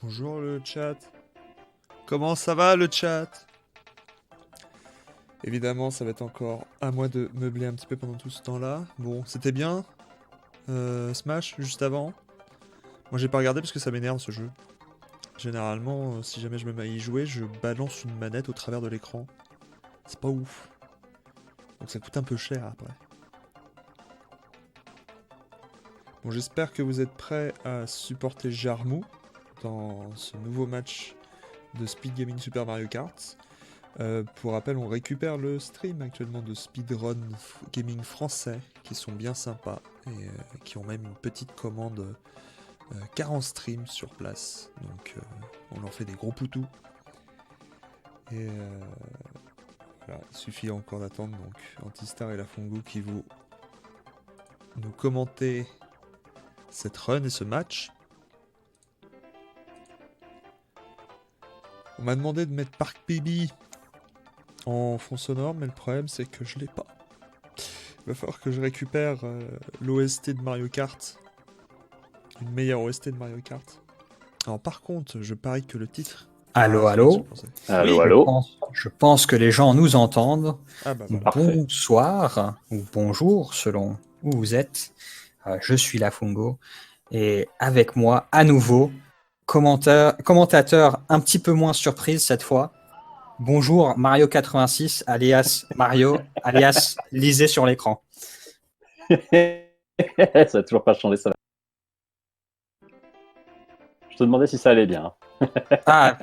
Bonjour le chat. Comment ça va le chat? Évidemment, ça va être encore à moi de meubler un petit peu pendant tout ce temps-là. Bon, c'était bien. Smash, juste avant. Moi, j'ai pas regardé parce que ça m'énerve ce jeu. Généralement, si jamais je me mets à y jouer, je balance une manette au travers de l'écran. C'est pas ouf. Donc ça coûte un peu cher après. Bon, j'espère que vous êtes prêts à supporter Jarmou dans ce nouveau match de Speed Gaming Super Mario Kart. Pour rappel, on récupère le stream actuellement de Speedrun Gaming français qui sont bien sympas et qui ont même une petite commande car en stream sur place. Donc on leur fait des gros poutous. Et voilà, il suffit encore d'attendre donc Antistar et la Fungo qui vont nous commenter cette run et ce match. On m'a demandé de mettre Park PB en fond sonore, mais le problème c'est que je l'ai pas. Il va falloir que je récupère l'OST de Mario Kart. Une meilleure OST de Mario Kart. Alors par contre, je parie que le titre... Allô, allô. Allô, allô. Je pense que les gens nous entendent. Ah bah voilà. Bonsoir ou bonjour selon où vous êtes. Je suis la Fungo et avec moi à nouveau commentateur un petit peu moins surprise cette fois. Bonjour Mario 86 alias Mario alias lisez sur l'écran. Ça a toujours pas changé ça. Je te demandais si ça allait bien. Ah,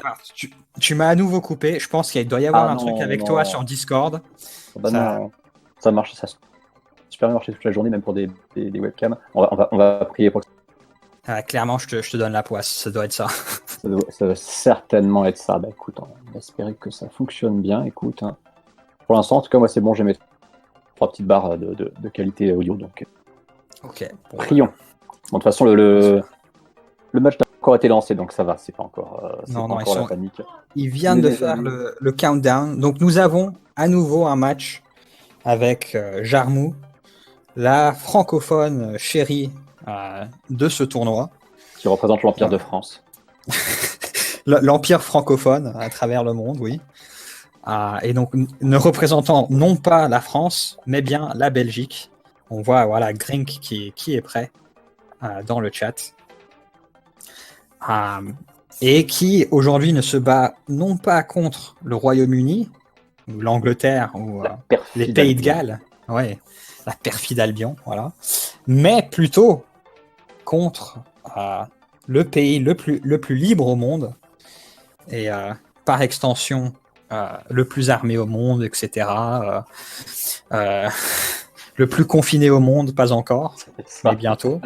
tu m'as à nouveau coupé. Je pense qu'il doit y avoir un truc avec toi sur Discord. Bah non, ça marche, ça a super bien marché toute la journée, même pour des webcams. On va prier pour que clairement, je te donne la poisse. Ça doit être ça. ça doit certainement être ça. Bah écoute, on va espérer que ça fonctionne bien. Écoute, hein. Pour l'instant, en tout cas, moi c'est bon, j'ai mes 3 petites barres de qualité audio. Donc, ok. Bon, prions. Bon, de toute façon, le match n'a pas encore été lancé, donc ça va. C'est pas encore, la panique. Ils viennent de faire le countdown. Donc nous avons à nouveau un match avec Jarmou, la francophone chérie de ce tournoi. Qui représente l'Empire de France. L'Empire francophone à travers le monde, oui. Et donc, ne représentant non pas la France, mais bien la Belgique. On voit voilà, Grink qui est prêt dans le chat. Et qui, aujourd'hui, ne se bat non pas contre le Royaume-Uni, ou l'Angleterre, ou les Pays de Galles. Ouais, la perfide Albion, voilà. Mais plutôt contre le pays le plus libre au monde et par extension le plus armé au monde, etc. Le plus confiné au monde, pas encore, mais bientôt.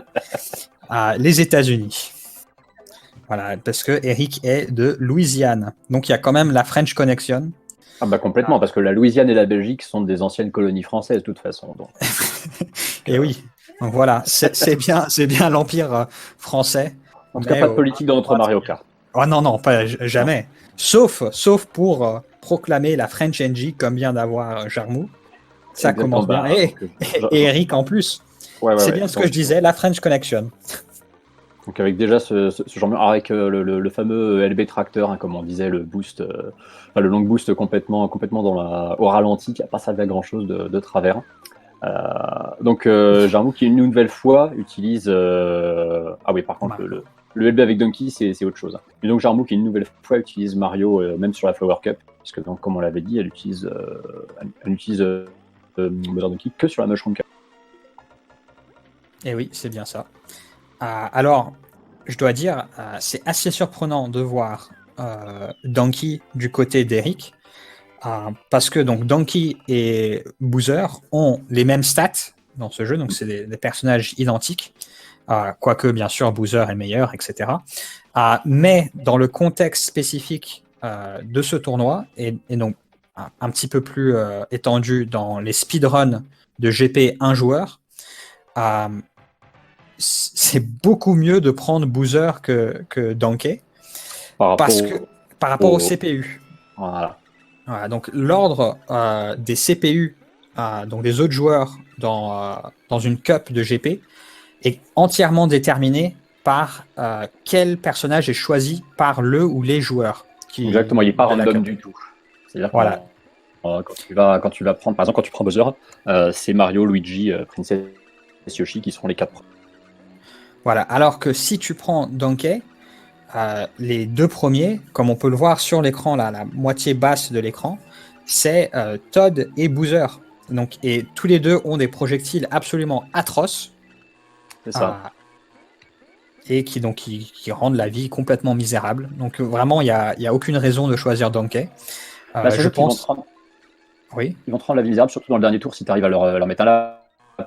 Les États-Unis. Voilà, parce que Eric est de Louisiane. Donc il y a quand même la French Connection. Ah bah complètement, parce que la Louisiane et la Belgique sont des anciennes colonies françaises de toute façon. Donc. Et oui. Donc voilà, c'est bien l'Empire français. En tout cas, pas de politique dans notre Mario Kart. Oh non, pas jamais. Non. Sauf pour proclamer la French NG comme vient d'avoir Jarmou. Ça commence bien. Et Eric en plus. C'est bien ce que je disais, la French Connection. Donc avec déjà ce genre, avec le fameux LB Tractor, hein, comme on disait, le boost, le long boost complètement au ralenti, qui n'a pas servi à grand chose de travers. Donc Jarmou qui une nouvelle fois utilise ah oui par contre le LB avec Donkey c'est autre chose. Et donc Jarmou qui une nouvelle fois utilise Mario même sur la Flower Cup, parce que donc comme on l'avait dit elle utilise Mother Donkey que sur la Mushroom Cup. Et oui c'est bien ça. Alors je dois dire c'est assez surprenant de voir Donkey du côté d'Eric. Parce que donc Donkey et Bowser ont les mêmes stats dans ce jeu, donc c'est des personnages identiques. quoique bien sûr Boozer est meilleur, etc. Mais dans le contexte spécifique de ce tournoi, et donc un petit peu plus étendu dans les speedruns de GP 1 joueur, c'est beaucoup mieux de prendre Boozer que Donkey par rapport au CPU. Voilà. Voilà, donc l'ordre des CPU, donc des autres joueurs dans une cup de GP, est entièrement déterminé par quel personnage est choisi par le ou les joueurs. Exactement, il n'est pas random du tout. C'est-à-dire voilà. Quand tu vas prendre, par exemple, quand tu prends Bowser, c'est Mario, Luigi, Princess Yoshi qui seront les 4 premiers. Voilà, alors que si tu prends Donkey, les 2 premiers, comme on peut le voir sur l'écran, là, la moitié basse de l'écran, c'est Todd et Boozer. Donc, et tous les deux ont des projectiles absolument atroces. C'est ça. Et qui rendent la vie complètement misérable. Donc vraiment, il n'y a aucune raison de choisir Donkey. Je pense... Ils vont te rendre la vie misérable, surtout dans le dernier tour, si tu arrives à leur mettre un là.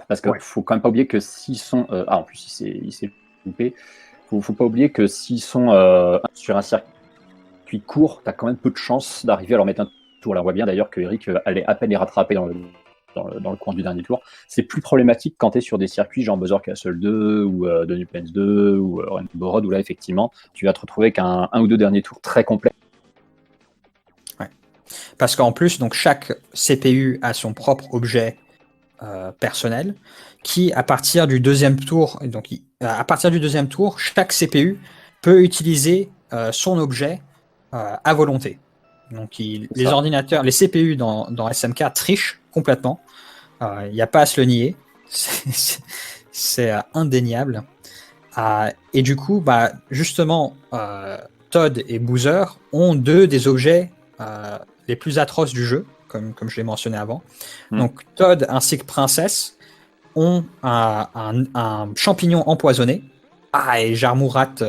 Parce qu'il ne faut quand même pas oublier que s'ils sont... en plus, il s'est loupé. Il ne faut pas oublier que s'ils sont sur un circuit court, tu as quand même peu de chances d'arriver à leur mettre un tour. Là, on voit bien d'ailleurs que Eric allait à peine les rattraper dans le coin du dernier tour. C'est plus problématique quand tu es sur des circuits genre Bowser Castle 2 ou Donut Plains 2 ou Rainbow Road, où là, effectivement, tu vas te retrouver avec un ou deux derniers tours très complets. Ouais. Parce qu'en plus, donc, chaque CPU a son propre objet personnel qui, à partir du deuxième tour, chaque CPU peut utiliser son objet à volonté. Donc, les ordinateurs, les CPU dans SMK trichent complètement. Il n'y a pas à se le nier. C'est indéniable. Et du coup, justement, Todd et Boozer ont 2 des objets les plus atroces du jeu, comme je l'ai mentionné avant. Donc, Todd ainsi que Princess ont un champignon empoisonné. Et Jarmou rate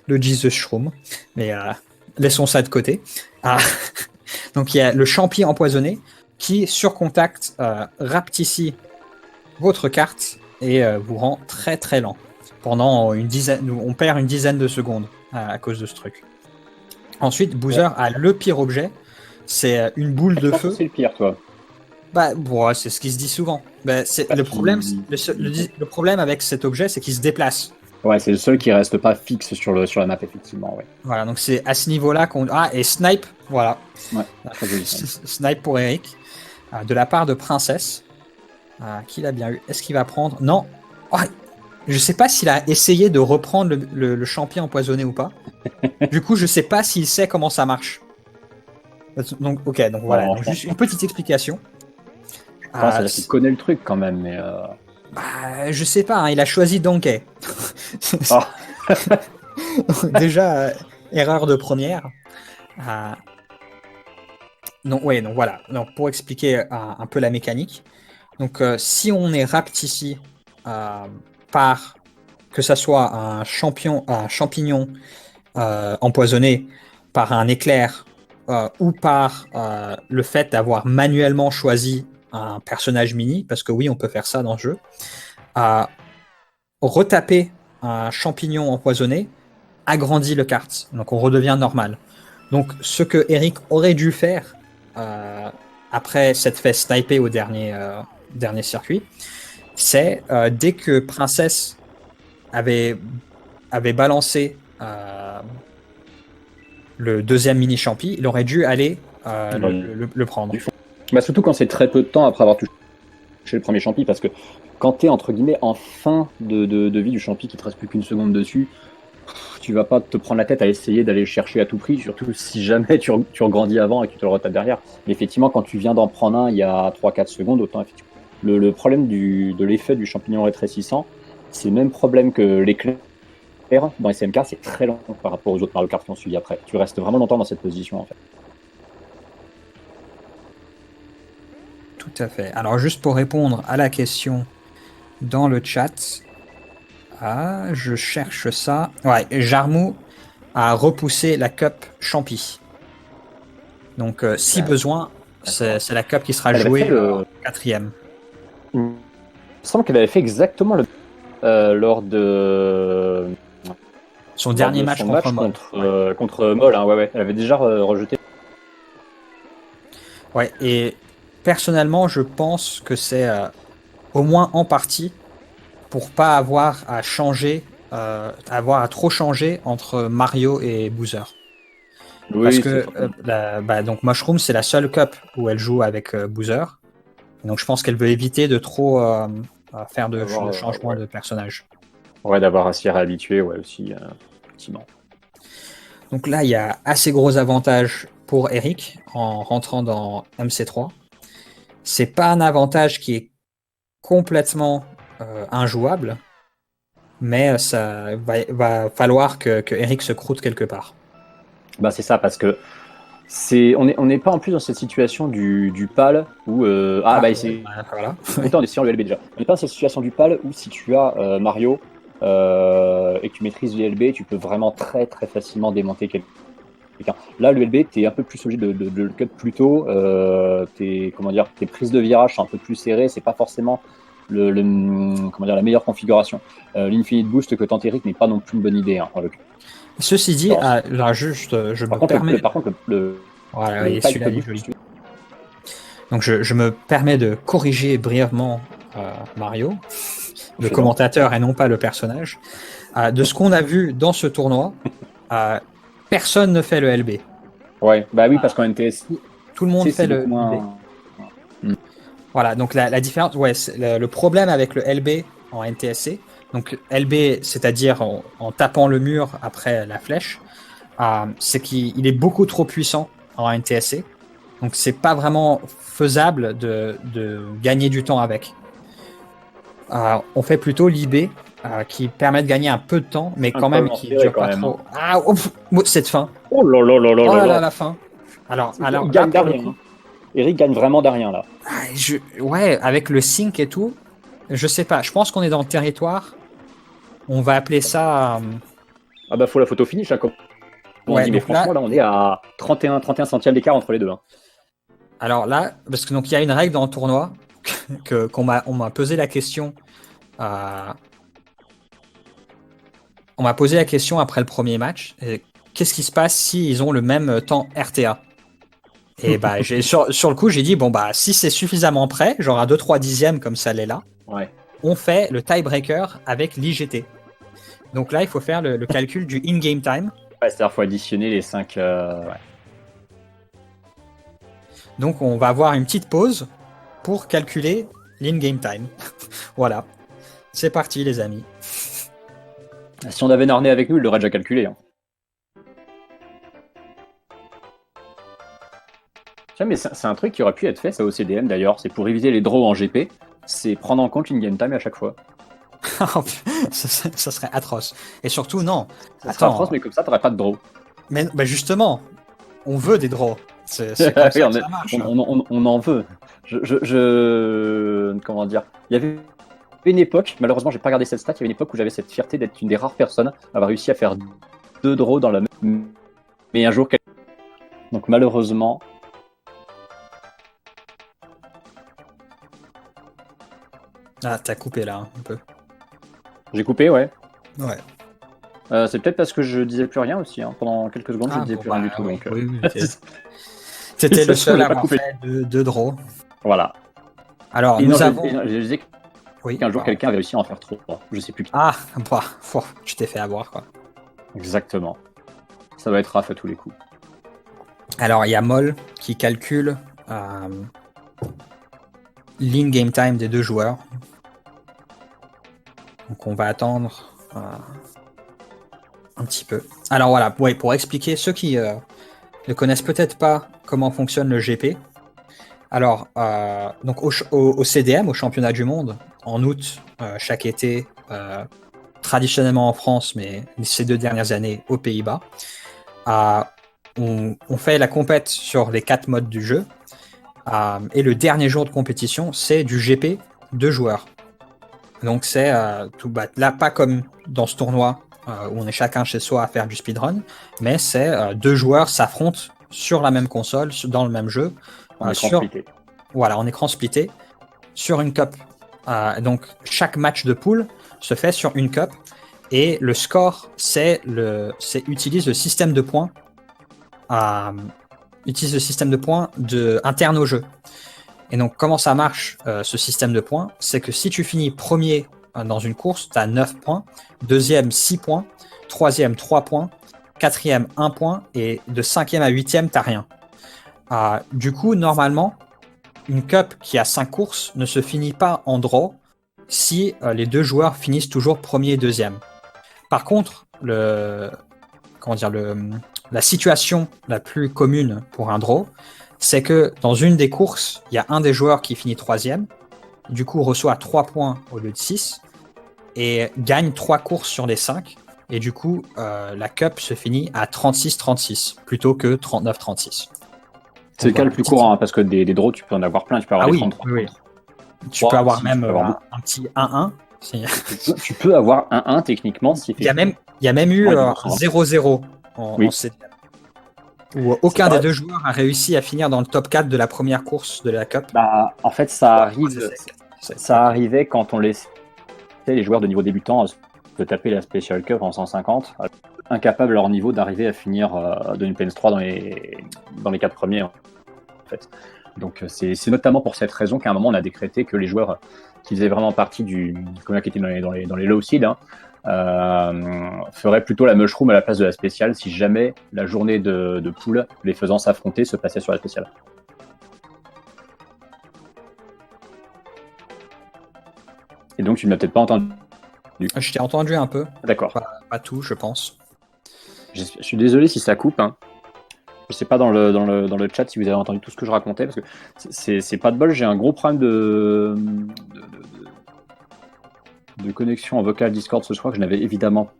le Jesus Shroom. Mais laissons ça de côté. Donc, il y a le champi empoisonné qui, sur contact, rapetissit votre carte et vous rend très très lent. Pendant on perd une dizaine de secondes à cause de ce truc. Ensuite, Boozer a le pire objet, c'est une boule de feu. C'est le pire, toi. C'est ce qui se dit souvent. Le problème avec cet objet, c'est qu'il se déplace. Ouais, c'est le seul qui reste pas fixe sur la map, effectivement. Ouais. Voilà, donc c'est à ce niveau-là qu'on... et Snipe, voilà. Ouais, très joli. Snipe pour Eric, de la part de Princess, qui l'a bien eu. Est-ce qu'il va prendre... Non. Je sais pas s'il a essayé de reprendre le champi empoisonné ou pas. Du coup, je sais pas s'il sait comment ça marche. Donc voilà, donc juste une petite explication. Je pense qu'il connaît le truc quand même, mais... je sais pas, il a choisi Donkey. Déjà, erreur de première. Donc voilà. Donc, pour expliquer un peu la mécanique. Donc si on est rapetissi par que ça soit un champignon empoisonné par un éclair ou par le fait d'avoir manuellement choisi un personnage mini, parce que oui, on peut faire ça dans le jeu, retaper un champignon empoisonné agrandit le kart, donc on redevient normal. Donc ce que Eric aurait dû faire après s'être fait sniper au dernier circuit, c'est dès que Princess avait balancé le deuxième mini champi, il aurait dû aller le prendre. Surtout quand c'est très peu de temps après avoir touché le premier champi, parce que quand t'es entre guillemets en fin de vie du champi, qui te reste plus qu'une seconde dessus, tu vas pas te prendre la tête à essayer d'aller le chercher à tout prix, surtout si jamais tu regrandis avant et que tu te le retapes derrière. Mais effectivement, quand tu viens d'en prendre un il y a 3-4 secondes, autant effectivement. Le problème de l'effet du champignon rétrécissant, c'est le même problème que l'éclair dans SMK, c'est très lent par rapport aux autres Mario Kart qui ont suivi après. Tu restes vraiment longtemps dans cette position en fait. Tout à fait. Alors juste pour répondre à la question dans le chat, je cherche ça. Ouais, Jarmou a repoussé la cup champi. Donc si besoin, c'est la cup qui sera jouée au 4e. Il me semble qu'elle avait fait exactement le lors de son dernier match contre Moll. Contre Moll, hein, ouais. Elle avait déjà rejeté. Ouais, et personnellement, je pense que c'est au moins en partie pour pas avoir à changer, avoir à trop changer entre Mario et Boozer. Oui, parce que donc Mushroom, c'est la seule cup où elle joue avec Boozer. Donc je pense qu'elle veut éviter de trop faire de changement de personnage. Ouais, d'avoir à s'y réhabituer, ouais, aussi, effectivement. Donc là, il y a assez gros avantages pour Eric en rentrant dans MC3. C'est pas un avantage qui est complètement injouable, mais ça va falloir que Eric se croûte quelque part. Bah c'est ça, parce que on n'est pas en plus dans cette situation du PAL où voilà. en essayant le LB déjà. On n'est pas dans cette situation du PAL où si tu as Mario et que tu maîtrises le LB, tu peux vraiment très très facilement démonter quelqu'un. Là, le LB, tu es un peu plus obligé de le cut plus tôt. Tes prises de virage sont un peu plus serrées. C'est pas forcément la meilleure configuration. L'Infinite Boost que tente Eric n'est pas non plus une bonne idée. Hein, Ceci dit, là juste, je par me contre, permets. Voilà, et celui-là est joli. Donc je me permets de corriger brièvement Mario, le commentateur et non pas le personnage. De ce qu'on a vu dans ce tournoi, personne ne fait le LB. Ouais, bah oui, parce qu'en NTS, tout le monde fait le LB. Voilà, donc la différence, le problème avec le LB en NTSC, donc LB, c'est-à-dire en tapant le mur après la flèche, c'est qu'il est beaucoup trop puissant en NTSC. Donc c'est pas vraiment faisable de gagner du temps avec. On fait plutôt l'IB qui permet de gagner un peu de temps, mais quand même qui dure pas trop. Cette fin. Oh là là, la fin. Alors il gagne d'Arien. Eric gagne vraiment d'Arien là. Ouais, avec le sync et tout, je sais pas. Je pense qu'on est dans le territoire. On va appeler ça. Ah bah faut la photo finish, hein, comme on dit, mais franchement là on est à 31 centièmes d'écart entre les deux. Hein. Alors là, parce que donc il y a une règle dans le tournoi on m'a posé la question. On m'a posé la question après le premier match. Qu'est-ce qui se passe s'ils ont le même temps RTA? Et bah sur le coup j'ai dit si c'est suffisamment près, genre à 2-3 dixièmes comme ça l'est là, on fait le tiebreaker avec l'IGT. Donc là il faut faire le calcul du in-game time. Ouais, c'est-à-dire qu'il faut additionner les 5. Donc on va avoir une petite pause pour calculer l'in-game time. Voilà. C'est parti les amis. Si on avait Narné avec nous, il l'aurait déjà calculé. Hein. Tiens, mais c'est un truc qui aurait pu être fait, ça au CDM d'ailleurs, c'est pour réviser les draws en GP, c'est prendre en compte l'in-game time à chaque fois. ça serait atroce. Et surtout, non. Ça serait atroce, mais comme ça, t'aurais pas de draw. Mais justement, on veut des draws. C'est comme ça que ça marche. On en veut. Comment dire? Il y avait une époque, malheureusement, j'ai pas regardé cette stat, il y avait une époque où j'avais cette fierté d'être une des rares personnes à avoir réussi à faire 2 draws dans la même. Mais un jour, donc malheureusement. Ah, t'as coupé là, un peu. J'ai coupé, ouais. Ouais. C'est peut-être parce que je disais plus rien aussi. Hein. Pendant quelques secondes, je disais plus rien du tout. Oui, donc, oui, c'était le seul à avoir fait 2 draws. Voilà. Alors, je disais oui, qu'un jour, quelqu'un avait réussi à en faire 3. Je sais plus qui. Ah, tu t'es fait avoir, quoi. Exactement. Ça va être Raph à tous les coups. Alors, il y a Moll qui calcule l'in-game time des 2 joueurs. Donc, on va attendre un petit peu. Alors, voilà, pour expliquer ceux qui ne connaissent peut-être pas comment fonctionne le GP. Alors, donc au CDM, au championnat du monde, en août, chaque été, traditionnellement en France, mais ces 2 dernières années aux Pays-Bas, on fait la compète sur les 4 modes du jeu. Et le dernier jour de compétition, c'est du GP 2 joueurs. Donc c'est là, pas comme dans ce tournoi où on est chacun chez soi à faire du speedrun, mais c'est 2 joueurs s'affrontent sur la même console, dans le même jeu. En écran splitté. Voilà, en écran splitté, sur une cup Donc, chaque match de poule se fait sur une cup et le score, utilise le système de points, interne au jeu. Et donc, comment ça marche, ce système de points? C'est que si tu finis premier dans une course, tu as 9 points, deuxième 6 points, troisième 3 points, quatrième 1 point, et de cinquième à huitième, tu n'as rien. Du coup, normalement, une cup qui a 5 courses ne se finit pas en draw si les deux joueurs finissent toujours premier et deuxième. Par contre, la situation la plus commune pour un draw, c'est que dans une des courses, il y a un des joueurs qui finit troisième, du coup reçoit 3 points au lieu de 6, et gagne 3 courses sur les 5, et du coup, la cup se finit à 36-36, plutôt que 39-36. C'est le cas le plus courant, parce que des draws, tu peux en avoir plein, tu peux avoir des 33. Oui. Tu peux avoir même un petit 1-1. Tu peux avoir 1-1 techniquement. Si il y a même eu 0-0 en septième. Où aucun des deux joueurs a réussi à finir dans le top 4 de la première course de la Cup. En fait, ça arrivait quand on laissait les joueurs de niveau débutant se taper la Special Cup en 150, incapables à leur niveau d'arriver à finir de une PS3 dans les 4 premiers. En fait. Donc c'est notamment pour cette raison qu'à un moment on a décrété que les joueurs qui faisaient vraiment partie du commun qui étaient dans les low seed feraient plutôt la mushroom à la place de la spéciale si jamais la journée de poule les faisant s'affronter se passait sur la spéciale. Et donc tu ne m'as peut-être pas entendu. Je t'ai entendu un peu. D'accord. Pas tout, je pense. Je suis désolé si ça coupe. Je sais pas dans le chat si vous avez entendu tout ce que je racontais, parce que c'est pas de bol, j'ai un gros problème de connexion en vocal Discord ce soir que je n'avais évidemment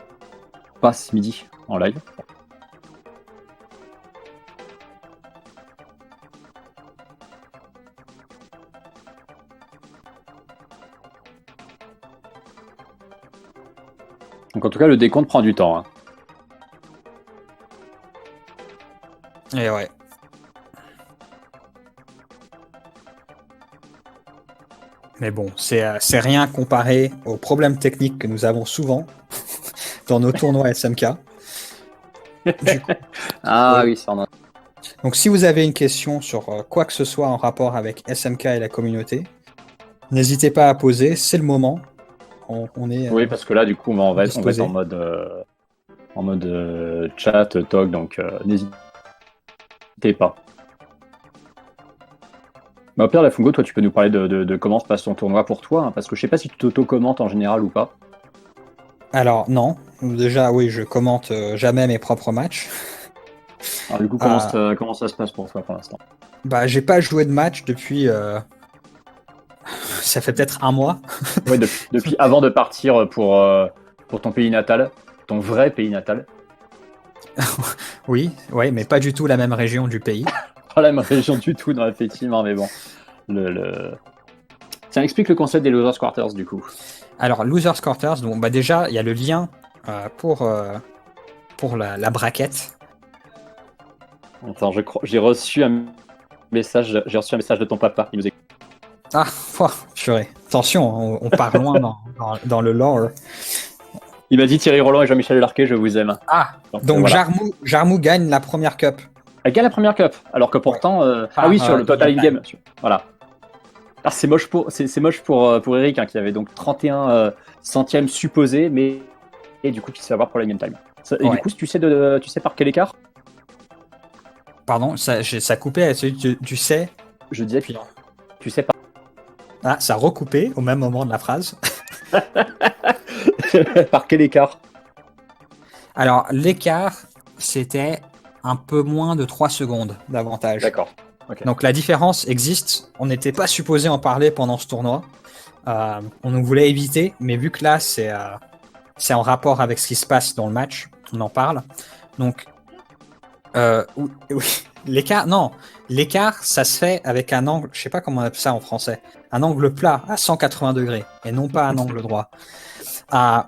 pas ce midi en live. Donc en tout cas le décompte prend du temps. Et ouais. Mais bon, c'est rien comparé aux problèmes techniques que nous avons souvent dans nos tournois SMK. Oui, ça en a. Donc si vous avez une question sur quoi que ce soit en rapport avec SMK et la communauté, n'hésitez pas à poser, c'est le moment. On est, oui, parce que là, du coup, on va être en mode chat, talk, donc n'hésitez pas. Au pire, la Fungo, toi, tu peux nous parler de comment se passe ton tournoi pour toi, parce que je sais pas si tu t'auto-commentes en général ou pas. Alors, non. Déjà, oui, je commente jamais mes propres matchs. Alors, du coup, comment ça se passe pour toi pour l'instant? J'ai pas joué de match depuis... Ça fait peut-être un mois. Oui, depuis avant de partir pour ton pays natal, ton vrai pays natal. Oui, mais pas du tout la même région du pays. Pas la même région du tout, non, effectivement, mais bon. Tiens, explique le concept des Losers Quarters, du coup. Alors, Losers Quarters, donc, déjà, il y a le lien pour la braquette. Attends, j'ai reçu un message de ton papa. Il nous écoute. Ah, purée. Attention, on part loin dans le lore. Il m'a dit Thierry Roland et Jean-Michel Larquet, je vous aime. Donc voilà. Jarmou gagne la première cup. Elle gagne la première cup, alors que pourtant... sur le Total In-Game. Voilà. Alors, c'est moche pour Eric, qui avait donc 31 centièmes supposés, mais et du coup qui se fait avoir pour la Game Time. Et du coup, tu sais par quel écart? Pardon, ça coupait, tu sais. Je disais, tu sais pas. Ah, ça recoupait au même moment de la phrase. Par quel écart? Alors, l'écart, c'était un peu moins de 3 secondes d'avantage. D'accord. Okay. Donc, la différence existe. On n'était pas supposé en parler pendant ce tournoi. On nous voulait éviter, mais vu que là, c'est en rapport avec ce qui se passe dans le match, on en parle. Donc, oui, l'écart, ça se fait avec un angle, je sais pas comment on appelle ça en français, un angle plat à 180 degrés et non pas un angle droit.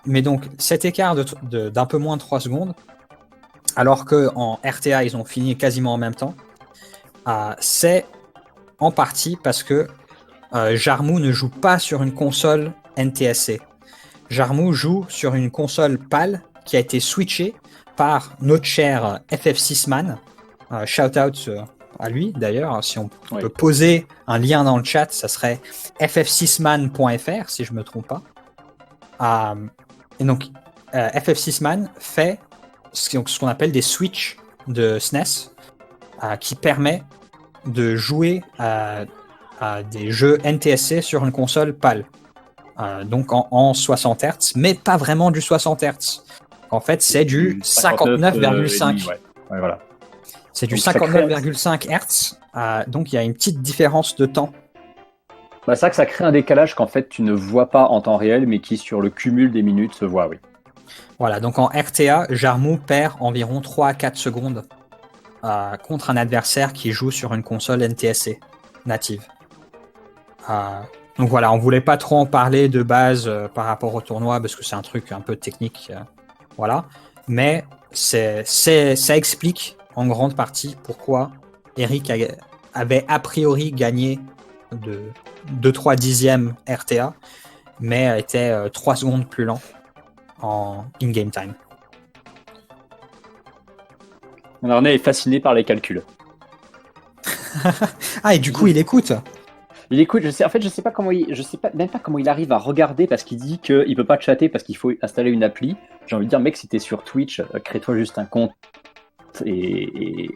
Mais donc, cet écart d'un peu moins de 3 secondes, alors qu'en RTA, ils ont fini quasiment en même temps, c'est en partie parce que Jarmou ne joue pas sur une console NTSC. Jarmou joue sur une console PAL qui a été switchée par notre cher FF6man. Shout out à lui d'ailleurs. Si on peut poser un lien dans le chat, ça serait ff6man.fr si je me trompe pas. Et donc FF6man fait ce qu'on appelle des switches de SNES qui permet de jouer à des jeux NTSC sur une console PAL. Donc en 60 Hz, mais pas vraiment du 60 Hz. En fait, c'est du 59,5. Voilà. C'est du 59,5 Hz. Donc il y a une petite différence de temps. C'est ça que ça crée un décalage qu'en fait tu ne vois pas en temps réel, mais qui sur le cumul des minutes se voit, oui. Voilà, donc en RTA, Jarmou perd environ 3 à 4 secondes contre un adversaire qui joue sur une console NTSC native. Donc voilà, on voulait pas trop en parler de base par rapport au tournoi parce que c'est un truc un peu technique, voilà. Mais ça explique en grande partie pourquoi Eric avait a priori gagné de 2-3 dixièmes RTA, mais était 3 secondes plus lent en in-game time. Arnais est fasciné par les calculs. Et du coup, il écoute. Il écoute, je sais pas même pas comment il arrive à regarder parce qu'il dit qu'il peut pas chatter parce qu'il faut installer une appli. J'ai envie de dire, mec, si t'es sur Twitch, crée-toi juste un compte et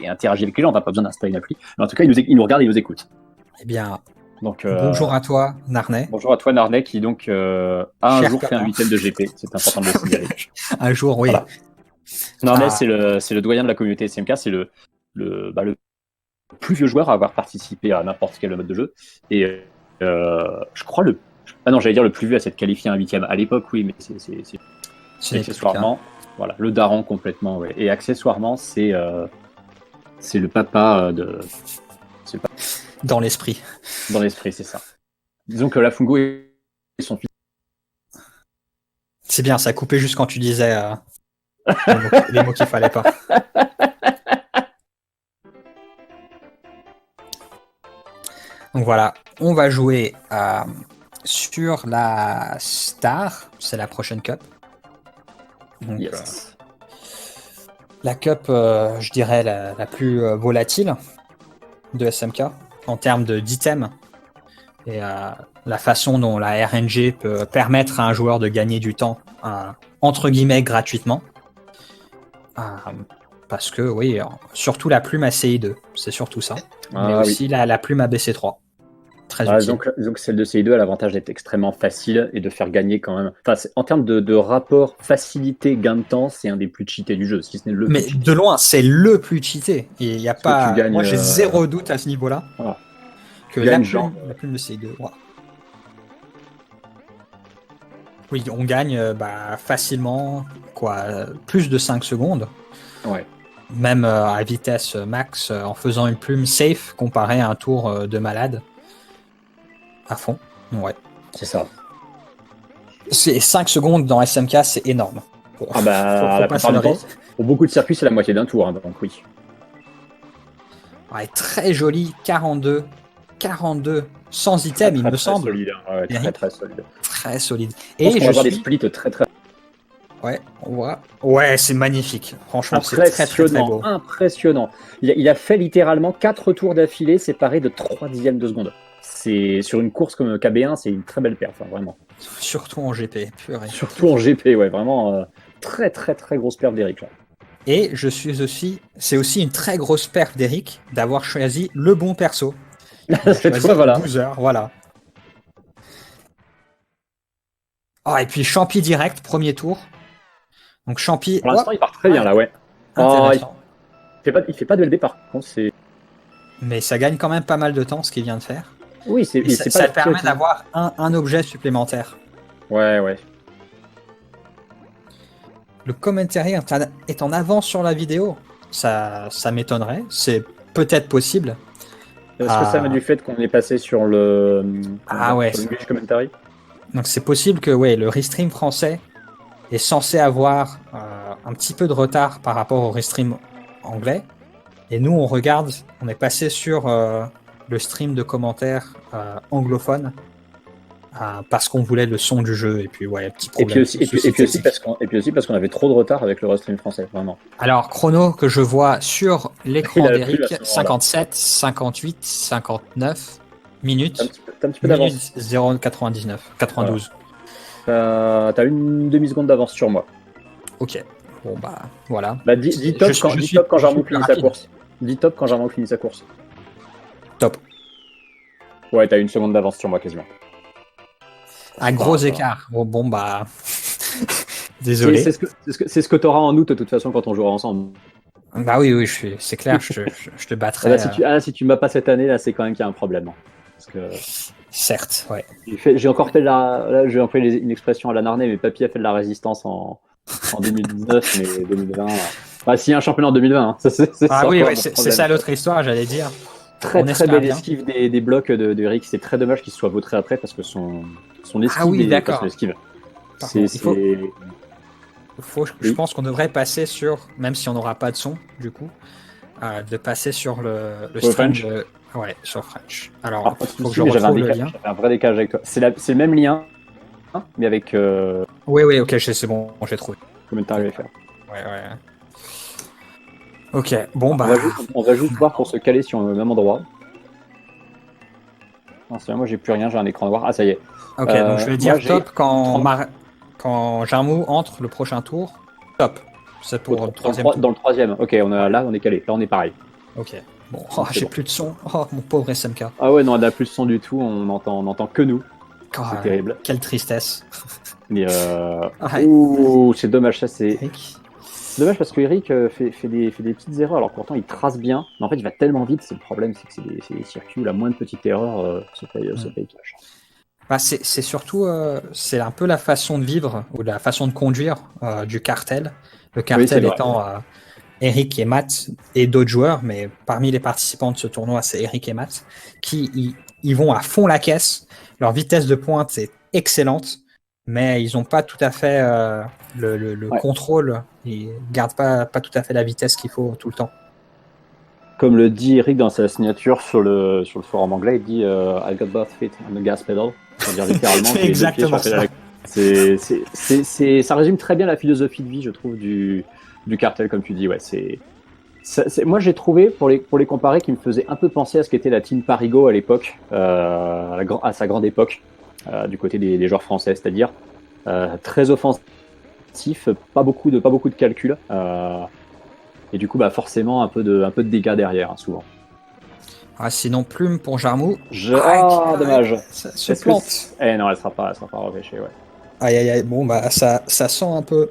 interagis avec les gens. On n'a pas besoin d'installer une appli. Mais en tout cas, il nous regarde et il nous écoute. Eh bien, donc, bonjour à toi, Narnet. Bonjour à toi, Narnet, qui donc a un jour fait un 8ème de GP. C'est important de le signaler. Un jour, oui. Voilà. Narnet, c'est le doyen de la communauté SMK. C'est le plus vieux joueur à avoir participé à n'importe quel mode de jeu. Et je crois j'allais dire le plus vieux à s'être qualifié à un 8ème. À l'époque, oui, mais c'est accessoirement. Voilà, le daron complètement, ouais. Et accessoirement, c'est le papa de. Dans l'esprit. Dans l'esprit, c'est ça. Disons que Lafungo est son fils. C'est bien, ça a coupé juste quand tu disais les mots qu'il fallait pas. Donc voilà, on va jouer sur la Star, c'est la prochaine Cup. Donc, yes. La Cup, je dirais, la plus volatile de SMK en termes d'items et la façon dont la RNG peut permettre à un joueur de gagner du temps entre guillemets gratuitement. Parce que oui, surtout la plume ACI2, c'est surtout ça. Mais aussi la plume ABC3. Très utile. Donc celle de CI2 a l'avantage d'être extrêmement facile et de faire gagner quand même. Enfin, en termes de rapport facilité-gain de temps, c'est un des plus cheatés du jeu, si ce n'est le plus cheaté. De loin, c'est le plus cheaté. Il y a pas. Moi, j'ai zéro doute à ce niveau-là. Voilà. Que la plume de CI2. Voilà. Oui, on gagne facilement plus de 5 secondes. Ouais. Même à vitesse max, en faisant une plume safe comparé à un tour de malade. À fond, ouais. C'est ça. 5 secondes dans SMK, c'est énorme. Faut la plupart du temps, pour beaucoup de circuits, c'est la moitié d'un tour, donc oui. Ouais, très joli, 42, sans item, il me semble. Solide, ouais, très solide. Très solide. Et je vais avoir des splits très. Ouais, on voit. Ouais, c'est magnifique. Franchement, c'est très beau. Impressionnant. Il a fait littéralement 4 tours d'affilée séparés de 3 dixièmes de seconde. C'est sur une course comme KB1, c'est une très belle perf, vraiment. Surtout en GP, purée. Surtout en GP, ouais, vraiment très grosse perf d'Eric. Là. Et c'est aussi une très grosse perf d'Eric d'avoir choisi le bon perso. C'est toi, voilà. Boozer, voilà. Et puis Champi direct, premier tour. Donc Champi. Pour l'instant, il part très bien là, ouais. Il fait pas de LD par contre, mais ça gagne quand même pas mal de temps ce qu'il vient de faire. Oui, ça permet d'avoir un objet supplémentaire. Ouais. Le commentary est en avance sur la vidéo. Ça m'étonnerait. C'est peut-être possible. Est-ce que ça vient du fait qu'on est passé sur le English commentary ? Donc c'est possible que le restream français est censé avoir un petit peu de retard par rapport au restream anglais. Et nous, on est passé sur le stream de commentaires anglophone parce qu'on voulait le son du jeu et puis ouais, petit problème. Et puis aussi parce qu'on avait trop de retard avec le restream français, vraiment. Alors, chrono que je vois sur l'écran d'Eric, 57, 58, 59 minutes. T'as un petit peu d'avance. 0,99, 92. Voilà. T'as une demi-seconde d'avance sur moi. Ok. Bon bah voilà. Bah, dis top quand Jarmo finit sa course. Dis top quand Jarmo finit sa course. Top. Ouais, t'as une seconde d'avance sur moi quasiment. Gros écart. Bon bah. Désolé. C'est ce que t'auras en août de toute façon quand on jouera ensemble. Bah oui, c'est clair, je te battrai. Si tu m'as pas cette année, là, c'est quand même qu'il y a un problème. Parce que... Certes, ouais. J'ai encore fait j'ai employé une expression à la Narnais, mais Papy a fait de la résistance en 2019, mais 2020. Bah, s'il y a un championnat en 2020, hein, c'est ça l'autre histoire, j'allais dire. Très belle esquive des blocs de Eric. C'est très dommage qu'il se soit vautré après parce que son esquive est son esquive. Je pense qu'on devrait passer sur, même si on n'aura pas de son, du coup, de passer sur le stream French. Ouais, sur French. Alors, faut que je j'avais retrouve le lien. J'avais un vrai décalage avec toi. C'est le même lien, mais avec... Oui, ok, c'est bon, j'ai trouvé. Comment t'arrives à faire. Ouais. Ok, bon bah... On va juste voir pour se caler sur le même endroit. Non, c'est vrai, moi j'ai plus rien, j'ai un écran noir. Ah, ça y est. Ok, donc je vais dire top quand Jarmou entre le prochain tour. Top. C'est pour le troisième tour. Dans le troisième. Ok, là on est calé. Là on est pareil. Ok. Bon, j'ai plus de son. Oh, mon pauvre SMK. Ah ouais, non, on n'a plus de son du tout. On entend que nous. C'est terrible. Quelle tristesse. Mais c'est dommage. Ça, c'est dommage parce que Eric fait des petites erreurs. Alors pourtant, il trace bien. Mais en fait, il va tellement vite. C'est le problème, c'est que c'est des circuits où la moindre petite erreur se paye cash. Bah, c'est surtout c'est un peu la façon de vivre ou la façon de conduire du cartel. Le cartel étant Eric et Matt et d'autres joueurs, mais parmi les participants de ce tournoi, c'est Eric et Matt qui ils vont à fond la caisse. Leur vitesse de pointe est excellente, mais ils n'ont pas tout à fait le contrôle. Ils gardent pas tout à fait la vitesse qu'il faut tout le temps. Comme le dit Eric dans sa signature sur le forum anglais, il dit I got both feet on the gas pedal. C'est-à-dire littéralement c'est exactement ça. Ça résume très bien la philosophie de vie, je trouve, du cartel, comme tu dis. Ouais, moi, j'ai trouvé, pour les comparer, qui me faisait un peu penser à ce qu'était la Team Parigo à l'époque, à sa grande époque, du côté des joueurs français, c'est-à-dire très offensif, pas beaucoup de calcul, et du coup, bah, forcément, un peu de dégâts derrière, hein, souvent. Sinon, plume pour Jarmou. Dommage. Ça se plante. Non, elle sera pas repêchée, ouais. Aïe. Bon, bah, ça sent un peu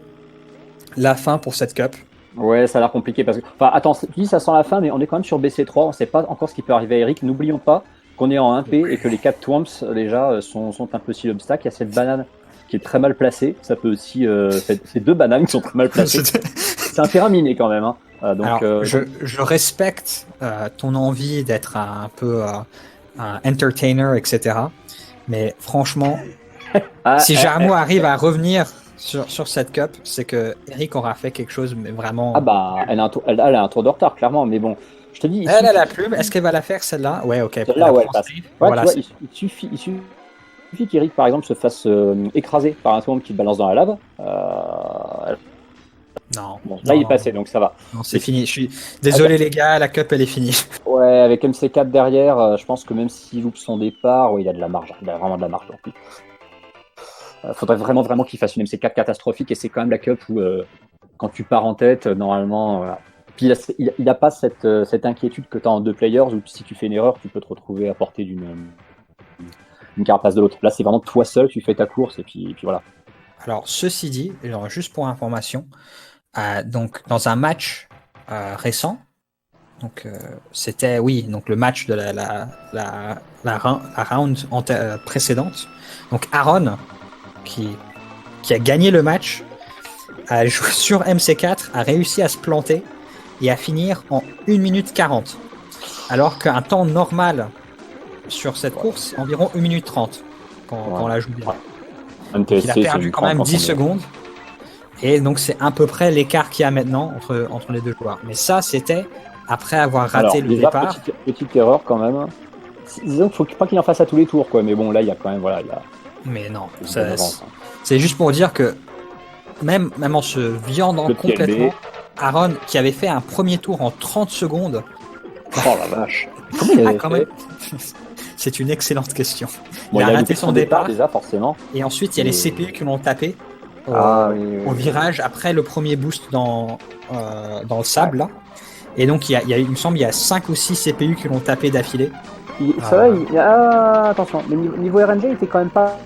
la fin pour cette cup. Ouais, ça a l'air compliqué parce que... Enfin, attends, tu dis ça sent la fin, mais on est quand même sur BC3, on sait pas encore ce qui peut arriver à Eric. N'oublions pas qu'on est en 1P et que les 4 Twamps, déjà, sont un peu aussi l'obstacle. Il y a cette banane qui est très mal placée. Ça peut aussi... ces 2 bananes qui sont très mal placées. C'est un terrain miné quand même, hein. Donc, alors, je respecte ton envie d'être un peu un entertainer, etc. Mais franchement, si Jarmou arrive à revenir sur cette cup, c'est que Eric aura fait quelque chose, mais vraiment... Ah bah, elle a un tour de retard, clairement, mais bon, je te dis... Elle a la plume, est-ce qu'elle va la faire, celle-là? Ouais, ok. Celle-là, ouais, elle passe. Voilà, tu vois, il suffit qu'Eric, par exemple, se fasse écraser par un Twamp qui balance dans la lave. Non. Bon, là, il est passé, donc ça va. Non, c'est fini. Je suis désolé, les gars, la cup, elle est finie. Ouais, avec MC4 derrière, je pense que même s'il loupe son départ, il a de la marge. Il a vraiment de la marge. Faudrait vraiment qu'il fasse une MC4 catastrophique, et c'est quand même la cup où, quand tu pars en tête, normalement... Puis il n'a pas cette inquiétude que tu as en 2 players, où si tu fais une erreur, tu peux te retrouver à portée d'une carapace de l'autre. Là, c'est vraiment toi seul, tu fais ta course, et puis voilà. Alors, ceci dit, alors, juste pour information, donc dans un match récent, donc c'était donc le match de la round précédente. Donc Aaron, qui a gagné le match, a joué sur MC4, a réussi à se planter et à finir en 1 minute 40. Alors qu'un temps normal sur cette course, environ 1 minute 30 quand on la joue bien. Donc, il a perdu quand même 10 secondes. Et donc, c'est à peu près l'écart qu'il y a maintenant entre les deux joueurs. Mais ça, c'était après avoir raté le départ. Petite erreur quand même. disons qu'il faut pas qu'il en fasse à tous les tours, quoi. Mais bon, là, il y a quand même, voilà, Mais non, hein. c'est juste pour dire que même en se viandant complètement, Aaron, qui avait fait un premier tour en 30 secondes. Oh la vache. Comment il avait fait même... C'est une excellente question. Bon, il a raté son départ déjà, forcément. Et ensuite, il y a les CPU qui l'ont tapé au virage après le premier boost dans le sable. Là. Et donc, il me semble qu'il y a 5 ou 6 CPU qui l'ont tapé d'affilée. Attention, mais niveau RNG, il était quand même pas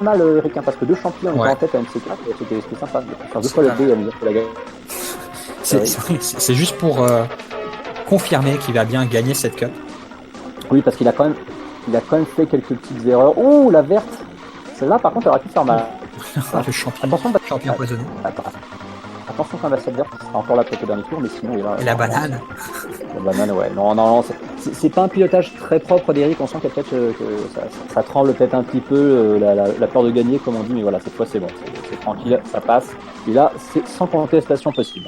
mal, Eric, hein, parce que 2 champions étaient en tête à MC4, c'était sympa. Faire 2 fois le D à me dire que la gagne. C'est juste pour confirmer qu'il va bien gagner cette cup. Oui, parce qu'il a quand même fait quelques petites erreurs. Oh, la verte. Celle-là, par contre, elle aurait pu faire mal. Le champion empoisonné. Attention quand même à cette verte, c'est encore là peut-être au dernier tour, mais sinon il va. Et la banane. La banane, ouais. Non, c'est pas un pilotage très propre d'Eric. On sent qu'il y a peut-être que ça tremble peut-être un petit peu, la peur de gagner, comme on dit, mais voilà, cette fois c'est bon, c'est tranquille, ça passe. Et là, c'est sans contestation possible.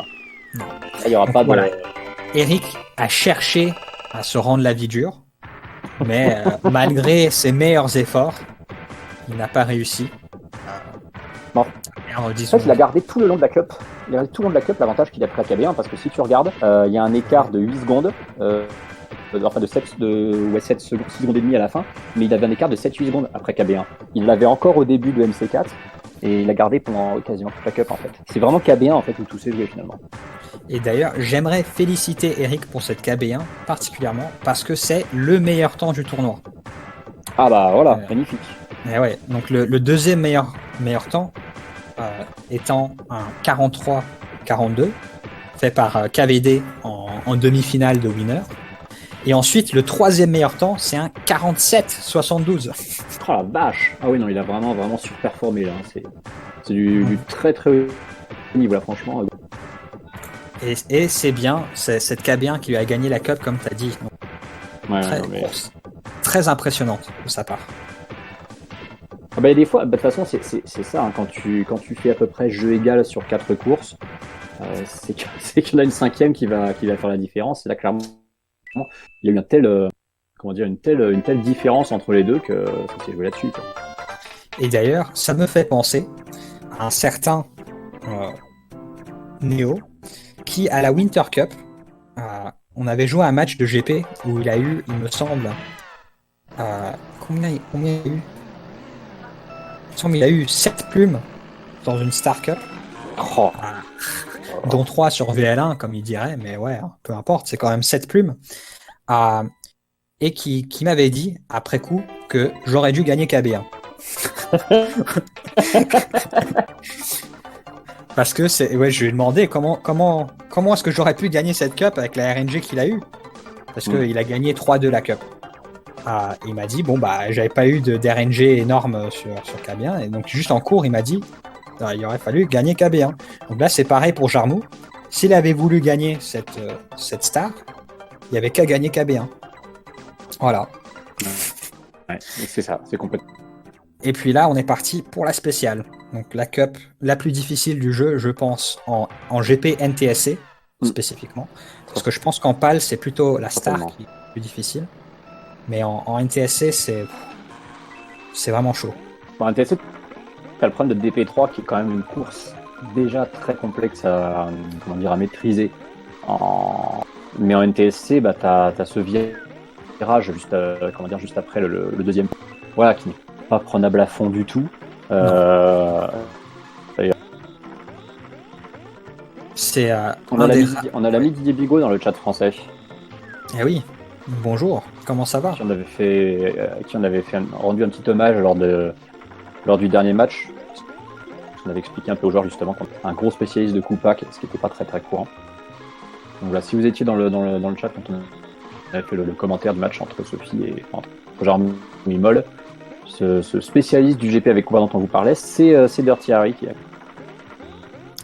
Non. Là, il y aura pas voilà. de. Eric a cherché à se rendre la vie dure, mais malgré ses meilleurs efforts, il n'a pas réussi. Non. En fait, il a gardé tout le long de la Cup. Il a gardé tout le long de la Cup l'avantage qu'il a pris à KB1, parce que si tu regardes, il y a un écart de 8 secondes, enfin de 6 secondes et demie à la fin, mais il avait un écart de 7-8 secondes après KB1. Il l'avait encore au début de MC4, et il a gardé pendant quasiment toute la Cup en fait. C'est vraiment KB1 en fait où tout s'est joué finalement. Et d'ailleurs, j'aimerais féliciter Eric pour cette KB1 particulièrement, parce que c'est le meilleur temps du tournoi. Ah bah voilà, magnifique. Et ouais, donc le deuxième meilleur temps étant un 43-42 fait par KVD en demi-finale de winner. Et ensuite, le troisième meilleur temps, c'est un 47-72. Oh la vache. Ah oui, non, il a vraiment surperformé là. C'est du très très haut niveau là, franchement. Et c'est bien, c'est cette KB1 qui lui a gagné la Cup, comme tu as dit. Donc, très impressionnante de sa part. Ah bah, des fois, de toute façon, c'est ça, hein, quand tu fais à peu près jeu égal sur 4 courses, c'est qu'il y en a une cinquième qui va faire la différence. Et là, clairement, il y a eu une telle différence entre les deux que ça s'est joué là-dessus. Quoi. Et d'ailleurs, ça me fait penser à un certain Neo qui, à la Winter Cup, on avait joué un match de GP où il a eu, il me semble, combien il a eu ? Il a eu 7 plumes dans une Star Cup, dont 3 sur VL1, comme il dirait, mais ouais, hein, peu importe, c'est quand même 7 plumes. Et qui m'avait dit, après coup, que j'aurais dû gagner KB1. Parce que je lui ai demandé comment est-ce que j'aurais pu gagner cette Cup avec la RNG qu'il a eue. Parce qu'il a gagné 3-2 la Cup. Il m'a dit, j'avais pas eu d'RNG énorme sur KB1, et donc juste en cours, il m'a dit, il aurait fallu gagner KB1. Donc là, c'est pareil pour Jarmou. S'il avait voulu gagner cette star, il n'y avait qu'à gagner KB1. Voilà. Ouais, c'est ça, c'est complètement. Et puis là, on est parti pour la spéciale. Donc la Cup la plus difficile du jeu, je pense, en GP NTSC, spécifiquement. Parce que je pense qu'en PAL, c'est plutôt la star qui est plus difficile. Mais en NTSC, c'est vraiment chaud. En NTSC, tu as le problème de DP3 qui est quand même une course déjà très complexe à maîtriser. Mais en NTSC, tu as ce virage juste après le deuxième. Voilà, qui n'est pas prenable à fond du tout. On a l'ami Didier Bigot dans le chat français. Eh oui. Bonjour, comment ça va ? Qui en avait rendu un petit hommage lors du dernier match. On avait expliqué un peu aux joueurs justement qu'on était un gros spécialiste de Koopak, ce qui n'était pas très très courant. Donc là, si vous étiez dans le chat quand on avait fait le commentaire du match entre Sophie et Jarmou Moll, ce spécialiste du GP avec Koopak dont on vous parlait, c'est Dirty Harry qui a.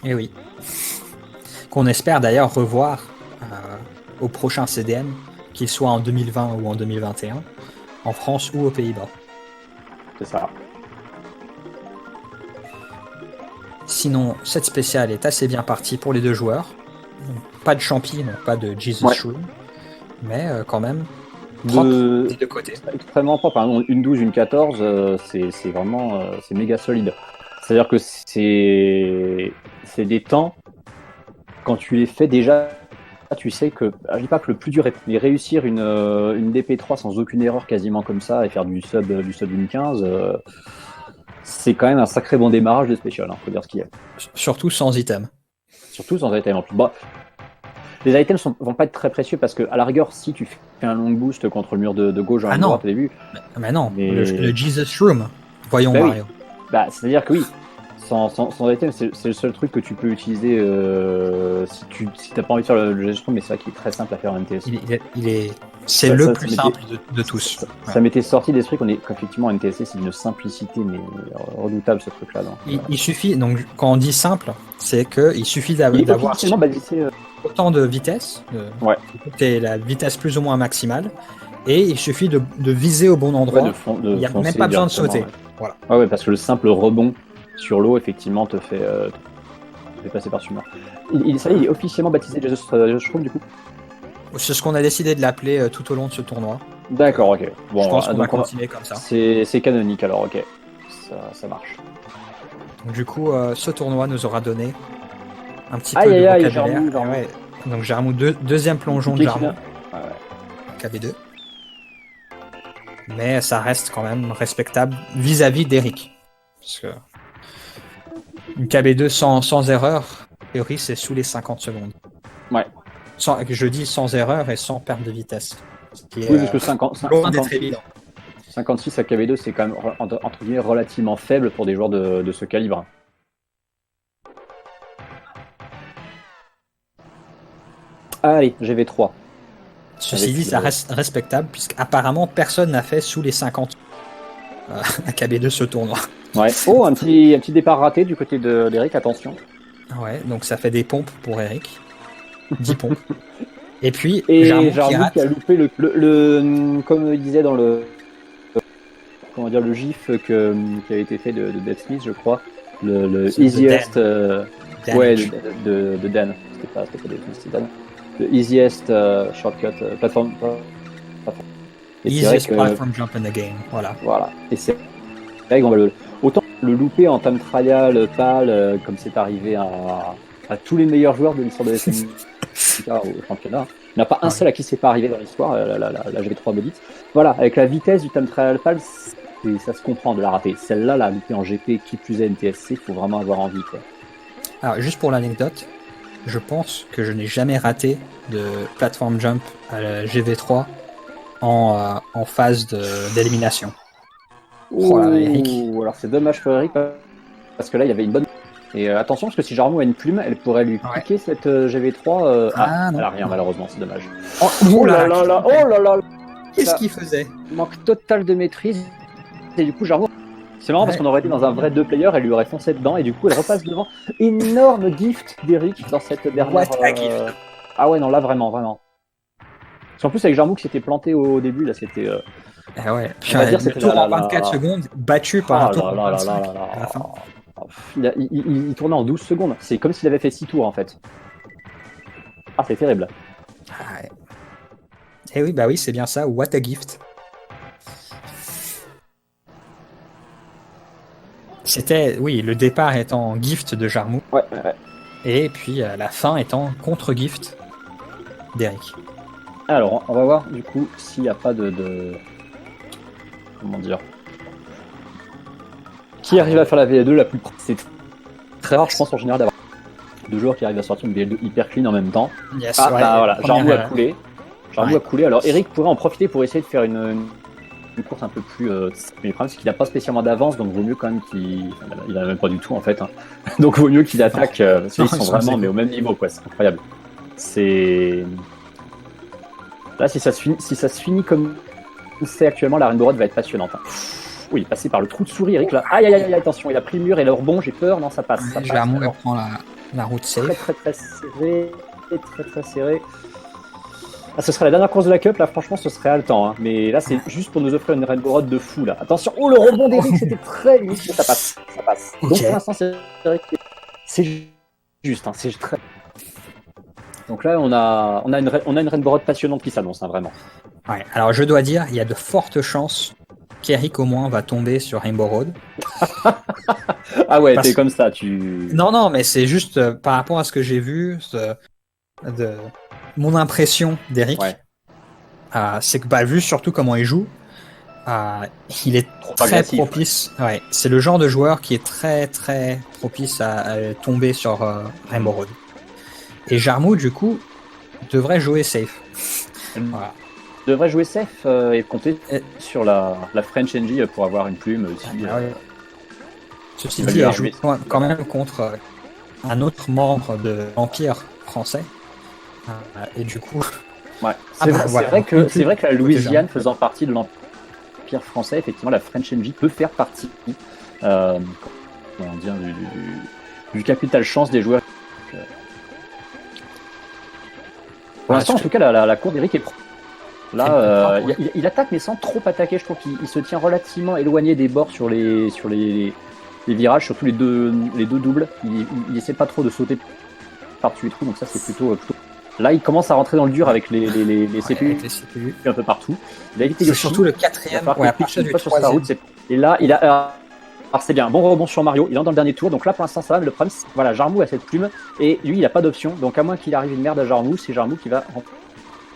Et oui. Qu'on espère d'ailleurs revoir au prochain CDM. Qu'il soit en 2020 ou en 2021, en France ou aux Pays-Bas. C'est ça. Sinon, cette spéciale est assez bien partie pour les deux joueurs. Pas de Champi, pas de Jesus Shroom, mais quand même Propre des deux côtés. Extrêmement propre. Hein. Une 12, une 14, c'est vraiment c'est méga solide. C'est-à-dire que c'est des temps, quand tu les fais déjà, tu sais que, je dis pas que le plus dur est mais réussir une DP3 sans aucune erreur quasiment comme ça et faire du sub une 15, c'est quand même un sacré bon démarrage de spécial, hein, faut dire ce qu'il y a. Surtout sans item. Surtout sans item en plus. Bon, les items vont pas être très précieux parce que, à la rigueur, si tu fais un long boost contre le mur de gauche à droite au début. Mais non, le Jesus Shroom. Voyons Mario. Oui. C'est-à-dire que oui, sans item, c'est le seul truc que tu peux utiliser si t'as pas envie de faire le Jesus Shroom, mais c'est vrai qu'il est très simple à faire en NTSC. C'est le plus simple de tous. Ça m'était sorti d'esprit qu'effectivement en NTSC c'est d'une simplicité mais redoutable ce truc-là. Il suffit, donc quand on dit simple, c'est qu'il suffit d'avoir autant de vitesse, la vitesse plus ou moins maximale, et il suffit de viser au bon endroit. Il n'y a même pas besoin de sauter. Ouais. Voilà. Ouais, parce que le simple rebond sur l'eau effectivement te fait passer par-dessus le mur. Ça y est, il est officiellement baptisé Jesus Shroom du coup. C'est ce qu'on a décidé de l'appeler tout au long de ce tournoi. D'accord, ok. Bon, je pense qu'on va continuer comme ça. C'est canonique alors, ok. Ça marche. Donc, du coup, ce tournoi nous aura donné un petit peu de vocabulaire. Ouais. Donc Jarmou, deuxième plongeon de Jarmou. KB2. Mais ça reste quand même respectable vis-à-vis d'Eric. Parce que une KB2 sans erreur, a priori, c'est sous les 50 secondes. Ouais. Je dis sans erreur et sans perte de vitesse. Oui, parce que 56 à KB2, c'est quand même entre guillemets relativement faible pour des joueurs de ce calibre. Allez, GV3. Ceci dit, ça reste respectable, puisqu'apparemment personne n'a fait sous les 50 à KB2 ce tournoi. Ouais. Oh, un petit départ raté du côté d'Eric, attention. Ouais, donc ça fait des pompes pour Eric. 10 pompes. Et puis, Jarmou qui a loupé le comme il disait dans le gif qui a été fait de Death Smith, je crois, le easiest de Dan. C'était pas Death Smith, c'était Dan. Le easiest shortcut platform. Easiest platform jump in the game. Voilà. Et c'est vrai qu'on va autant le louper en time trial, PAL, comme c'est arrivé à tous les meilleurs joueurs de l'histoire de la SNK au championnat. Il n'y en a pas un seul à qui c'est pas arrivé dans l'histoire, la GV3 Bodit. Voilà, avec la vitesse du time trial PAL, ça se comprend de la rater. Celle-là, la louper en GP, qui plus est NTSC, il faut vraiment avoir envie. Quoi. Alors, juste pour l'anecdote, je pense que je n'ai jamais raté de platform jump à la GV3 en phase d'élimination. Alors c'est dommage pour Eric, parce que là, il y avait une bonne... Et attention, parce que si Jarmou a une plume, elle pourrait lui piquer cette GV3. Elle a rien, malheureusement, c'est dommage. Oh là là. Qu'est-ce qu'il faisait? Manque total de maîtrise. Et du coup, Jarmou... C'est marrant parce qu'on aurait été dans un vrai 2-player, elle lui aurait foncé dedans, et du coup, elle repasse devant. Énorme gift d'Eric dans cette dernière... Ah ouais, non, là, vraiment. Parce qu'en plus, avec Jarmou qui s'était planté au début, là, c'était... ouais. On va dire c'était tour en 24 secondes, battu par un tour en 25 à la fin. Il tournait en 12 secondes. C'est comme s'il avait fait 6 tours en fait. Ah, c'est terrible. Eh oui, bah oui, c'est bien ça. What a gift. C'était, oui, le départ étant gift de Jarmou. Ouais. Et puis la fin étant contre-gift d'Eric. Alors, on va voir du coup s'il n'y a pas de... Comment dire, qui arrive à faire la VL2 la plus... C'est très rare, je pense, en général, d'avoir deux joueurs qui arrivent à sortir une VL2 hyper clean en même temps. Yes, voilà, Jarmou a coulé. Jarmou a coulé. Alors, Eric pourrait en profiter pour essayer de faire une course un peu plus... Mais le problème, c'est qu'il n'a pas spécialement d'avance, donc vaut mieux quand même qu'il... Il n'en a même pas du tout, en fait. Hein. Donc, vaut mieux qu'il attaque, parce qu'ils sont vraiment mais au même niveau, quoi. C'est incroyable. C'est... Là, si ça se finit comme c'est actuellement, la Rainbow Road va être passionnante. Hein. Oui, il est passé par le trou de souris, Eric, là. Aïe, attention, il a pris le mur et le rebond, j'ai peur. Non, ça passe. Jarmou prend la route safe. Très serré. Ah, ce serait la dernière course de la Cup, là, franchement, ce serait haletant. Hein. Mais là, c'est juste pour nous offrir une Rainbow Road de fou, là. Attention, le rebond d'Eric, c'était très limite, mais ça passe. Okay. Donc, pour l'instant, c'est juste, hein, c'est très... Donc là, on a une Rainbow Road passionnante qui s'annonce, hein, vraiment. Ouais, alors je dois dire, il y a de fortes chances qu'Eric au moins va tomber sur Rainbow Road. Ah ouais, Parce- t'es comme ça, tu... Non, mais c'est juste par rapport à ce que j'ai vu, de mon impression d'Eric, Ouais, c'est que vu surtout comment il joue, il est trop très agressif. propice. Ouais, c'est le genre de joueur qui est très très propice à tomber sur Rainbow Road. Et Jarmou, du coup, devrait jouer safe. Voilà. Devrait jouer safe et compter Et- sur la French NG pour avoir une plume aussi. ouais. Ceci va dit, lui elle joue arriver. quand même contre un autre membre de l'Empire français. Et du coup, Ouais. C'est voilà. vrai que la Louisiane Jarmou. faisant partie de l'Empire français, effectivement, la French NG peut faire partie comment dire, du capital chance des joueurs. Pour l'instant, en tout cas, la cour d'Eric est pro. Là, il attaque, mais sans trop attaquer. Je trouve qu'il se tient relativement éloigné des bords sur les virages, surtout les deux doubles. Il essaie pas trop de sauter par-dessus les trous, donc ça, c'est plutôt. Là, il commence à rentrer dans le dur avec les CPU, avec les CPU. un peu partout. Il a évité C'est Yoshi. surtout le quatrième. Il a Ouais, à partir du sur sa troisième. route. Et là, il a. Alors c'est bien, bon rebond sur Mario, il entre dans le dernier tour, donc là pour l'instant ça va, mais le problème c'est voilà, Jarmou a cette plume, et lui il a pas d'option, donc à moins qu'il arrive une merde à Jarmou, c'est Jarmou qui va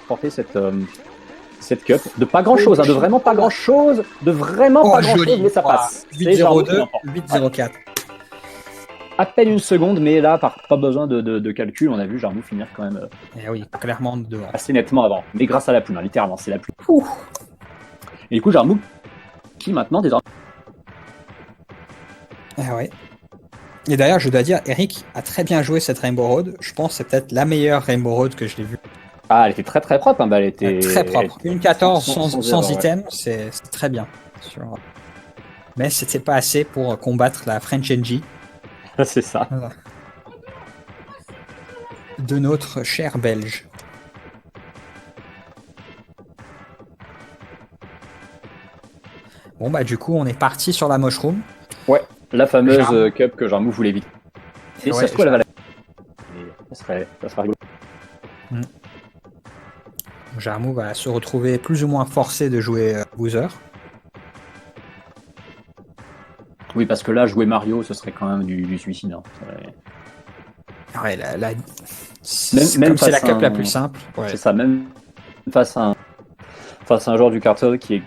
remporter cette cup, de pas grand chose, de vraiment pas grand chose, mais ça passe. 8-0-2, 8-0-4. À peine une seconde, mais là pas besoin de calcul, on a vu Jarmou finir quand même Eh oui, clairement devant. assez nettement avant, mais grâce à la plume, littéralement, c'est la plume. Et du coup Jarmou qui maintenant désormais. Ah ouais. Et d'ailleurs, je dois dire, Eric a très bien joué cette Rainbow Road. Je pense que c'est peut-être la meilleure Rainbow Road que je l'ai vue. Ah, elle était très très propre, elle était très propre. Une 14 sans erreur, item, c'est très bien. Mais c'était pas assez pour combattre la French NG. C'est ça. Voilà. De notre cher Belge. Bon du coup, on est parti sur la mushroom. Ouais, la fameuse cup que Jarmou voulait vite. Et ça se trouve, elle va la... Ça serait rigolo. Jarmou va se retrouver plus ou moins forcé de jouer Boozer. Oui, parce que là, jouer Mario, ce serait quand même du suicide. Hein. Ouais, même c'est la cup la plus simple. Ouais. C'est ça, même face à un joueur du cartel qui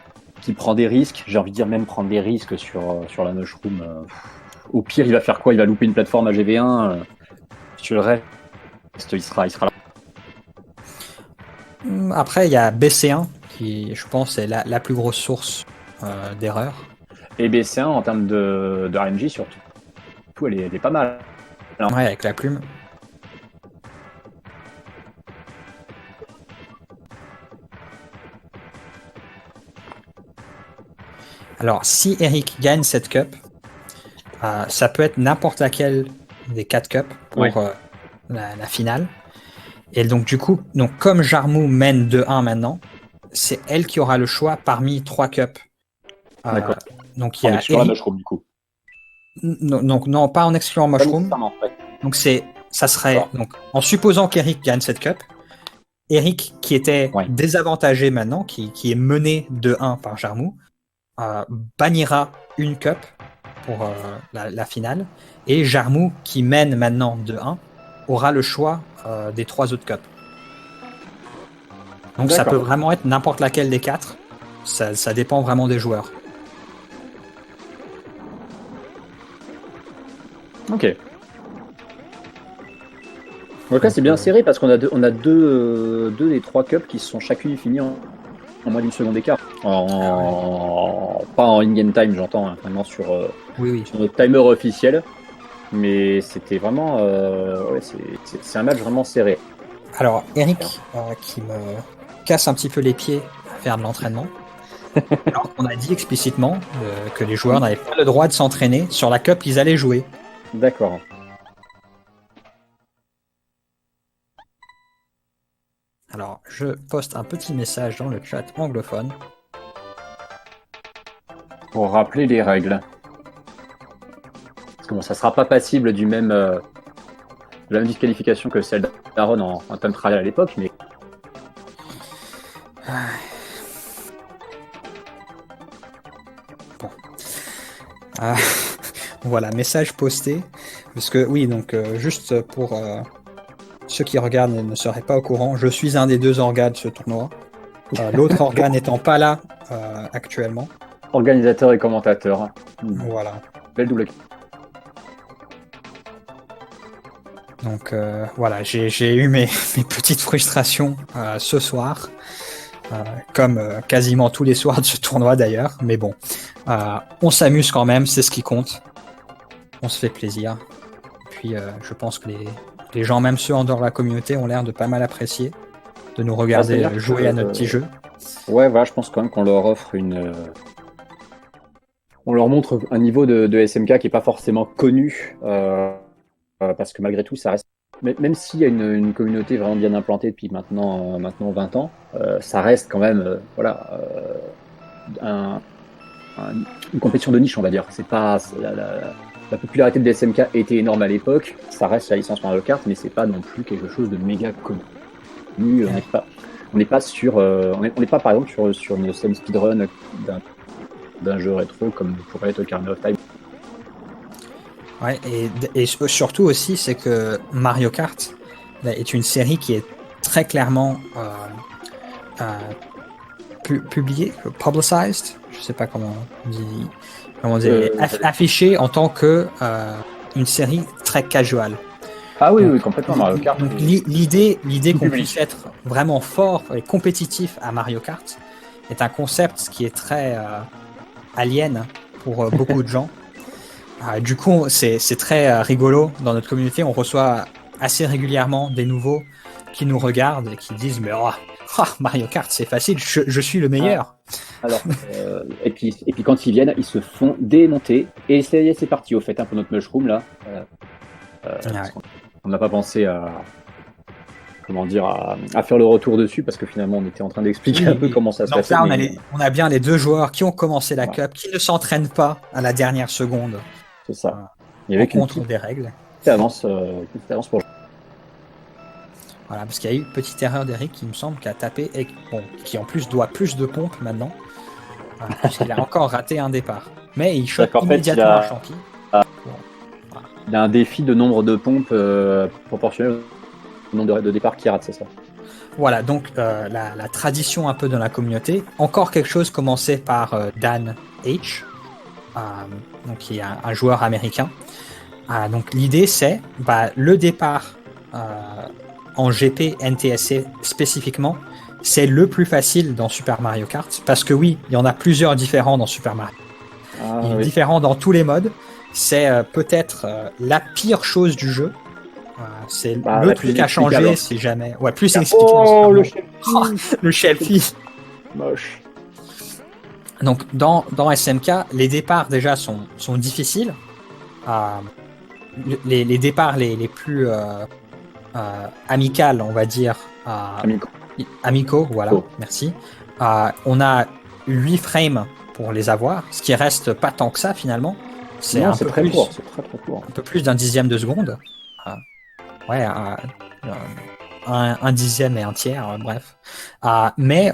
prend des risques, j'ai envie de dire même prendre des risques sur la mushroom. Au pire, il va faire quoi? Il va louper une plateforme à GV1. Sur le reste, il sera là. Après, il y a BC1 qui, je pense, est la plus grosse source d'erreurs. Et BC1 en termes de RNG surtout, elle est pas mal. Alors, ouais, avec la plume. Alors, si Eric gagne cette cup, ça peut être n'importe laquelle des 4 cups pour la finale. Et donc, du coup, comme Jarmou mène 2-1 maintenant, c'est elle qui aura le choix parmi 3 cups. D'accord. Donc, il y a Eric... la mushroom, du coup. Non, pas en excluant mushroom. Ouais. Donc, ça serait, donc, en supposant qu'Eric gagne cette cup, Eric, qui était désavantagé maintenant, qui est mené 2-1 par Jarmou, bannira une cup pour la finale, et Jarmou, qui mène maintenant 2-1, aura le choix des 3 autres cups. Donc ça peut vraiment être n'importe laquelle des 4, ça dépend vraiment des joueurs. Ok. Donc là c'est bien serré parce qu'on a deux des 3 cups qui sont chacune finies en moins d'une seconde d'écart. Pas en in-game time, j'entends, hein, vraiment sur notre timer officiel. Mais c'était vraiment... c'est un match vraiment serré. Alors, Eric, qui me casse un petit peu les pieds à faire de l'entraînement. Alors qu'on a dit explicitement que les joueurs n'avaient pas le droit de s'entraîner sur la cup qu'ils allaient jouer. D'accord. Alors, je poste un petit message dans le chat anglophone. Pour rappeler les règles. Parce que bon, ça sera pas passible de la même disqualification que celle d'Aaron en time trial à l'époque, mais... Voilà, message posté. Parce que oui, donc juste pour ceux qui regardent et ne seraient pas au courant, je suis un des 2 orgas de ce tournoi. L'autre orga n'étant pas là actuellement. Organisateur et commentateur. Voilà. Belle double. Donc voilà, j'ai eu mes petites frustrations ce soir, comme quasiment tous les soirs de ce tournoi d'ailleurs. Mais bon, on s'amuse quand même, c'est ce qui compte. On se fait plaisir. Puis je pense que les gens, même ceux en dehors de la communauté, ont l'air de pas mal apprécier de nous regarder jouer à notre petit jeu. Ouais, voilà, je pense quand même qu'on leur offre on leur montre un niveau de SMK qui est pas forcément connu, parce que malgré tout, ça reste. Même s'il y a une communauté vraiment bien implantée depuis maintenant 20 ans, ça reste quand même, une compétition de niche, on va dire. C'est pas la popularité de SMK était énorme à l'époque. Ça reste la licence Mario Kart, mais c'est pas non plus quelque chose de méga connu. On n'est pas par exemple sur une scène speedrun d'un jeu rétro comme pourrait être Ocarina of Time. Ouais, et surtout aussi, c'est que Mario Kart est une série qui est très clairement publiée, publicized, je sais pas comment on dit, affichée en tant que une série très casual. Ah oui, oui, complètement Mario Kart. Donc l'idée qu'on puisse être vraiment fort et compétitif à Mario Kart est un concept qui est très alien pour beaucoup de gens. Du coup, c'est très rigolo dans notre communauté. On reçoit assez régulièrement des nouveaux qui nous regardent et qui disent mais Mario Kart c'est facile, je suis le meilleur. Alors, et puis quand ils viennent, ils se font démonter. Et c'est parti. Au fait, un peu notre mushroom là. On n'a pas pensé à faire le retour dessus parce que finalement on était en train d'expliquer un peu comment ça se passait. Là, on a bien les 2 joueurs qui ont commencé la cup, qui ne s'entraînent pas à la dernière seconde. C'est ça. Il y avait contre des règles. Qui avance pour. Voilà, parce qu'il y a eu une petite erreur d'Eric qui me semble qui a tapé et qui en plus doit plus de pompes maintenant. Parce qu'il a encore raté un départ. Mais il chope immédiatement un champi. Il a un défi de nombre de pompes proportionnel au nombre de départs qu'il rate, c'est ça. Voilà, donc la tradition un peu dans la communauté. Encore quelque chose commencé par Dan H, donc qui est un joueur américain. Donc l'idée c'est le départ en GP NTSC spécifiquement, c'est le plus facile dans Super Mario Kart parce que oui, il y en a plusieurs différents dans Super Mario. Il est différent dans tous les modes. C'est peut-être la pire chose du jeu. C'est le truc à changer si jamais. Ouais, plus inexplicable. Le Shelfie. Moche. Donc dans SMK, les départs déjà sont difficiles. Les départs les plus amicales, on va dire. Amicaux, voilà, merci. On a 8 frames pour les avoir, ce qui reste pas tant que ça finalement. C'est très court. Un peu plus d'un dixième de seconde. Un dixième et un tiers, bref. Mais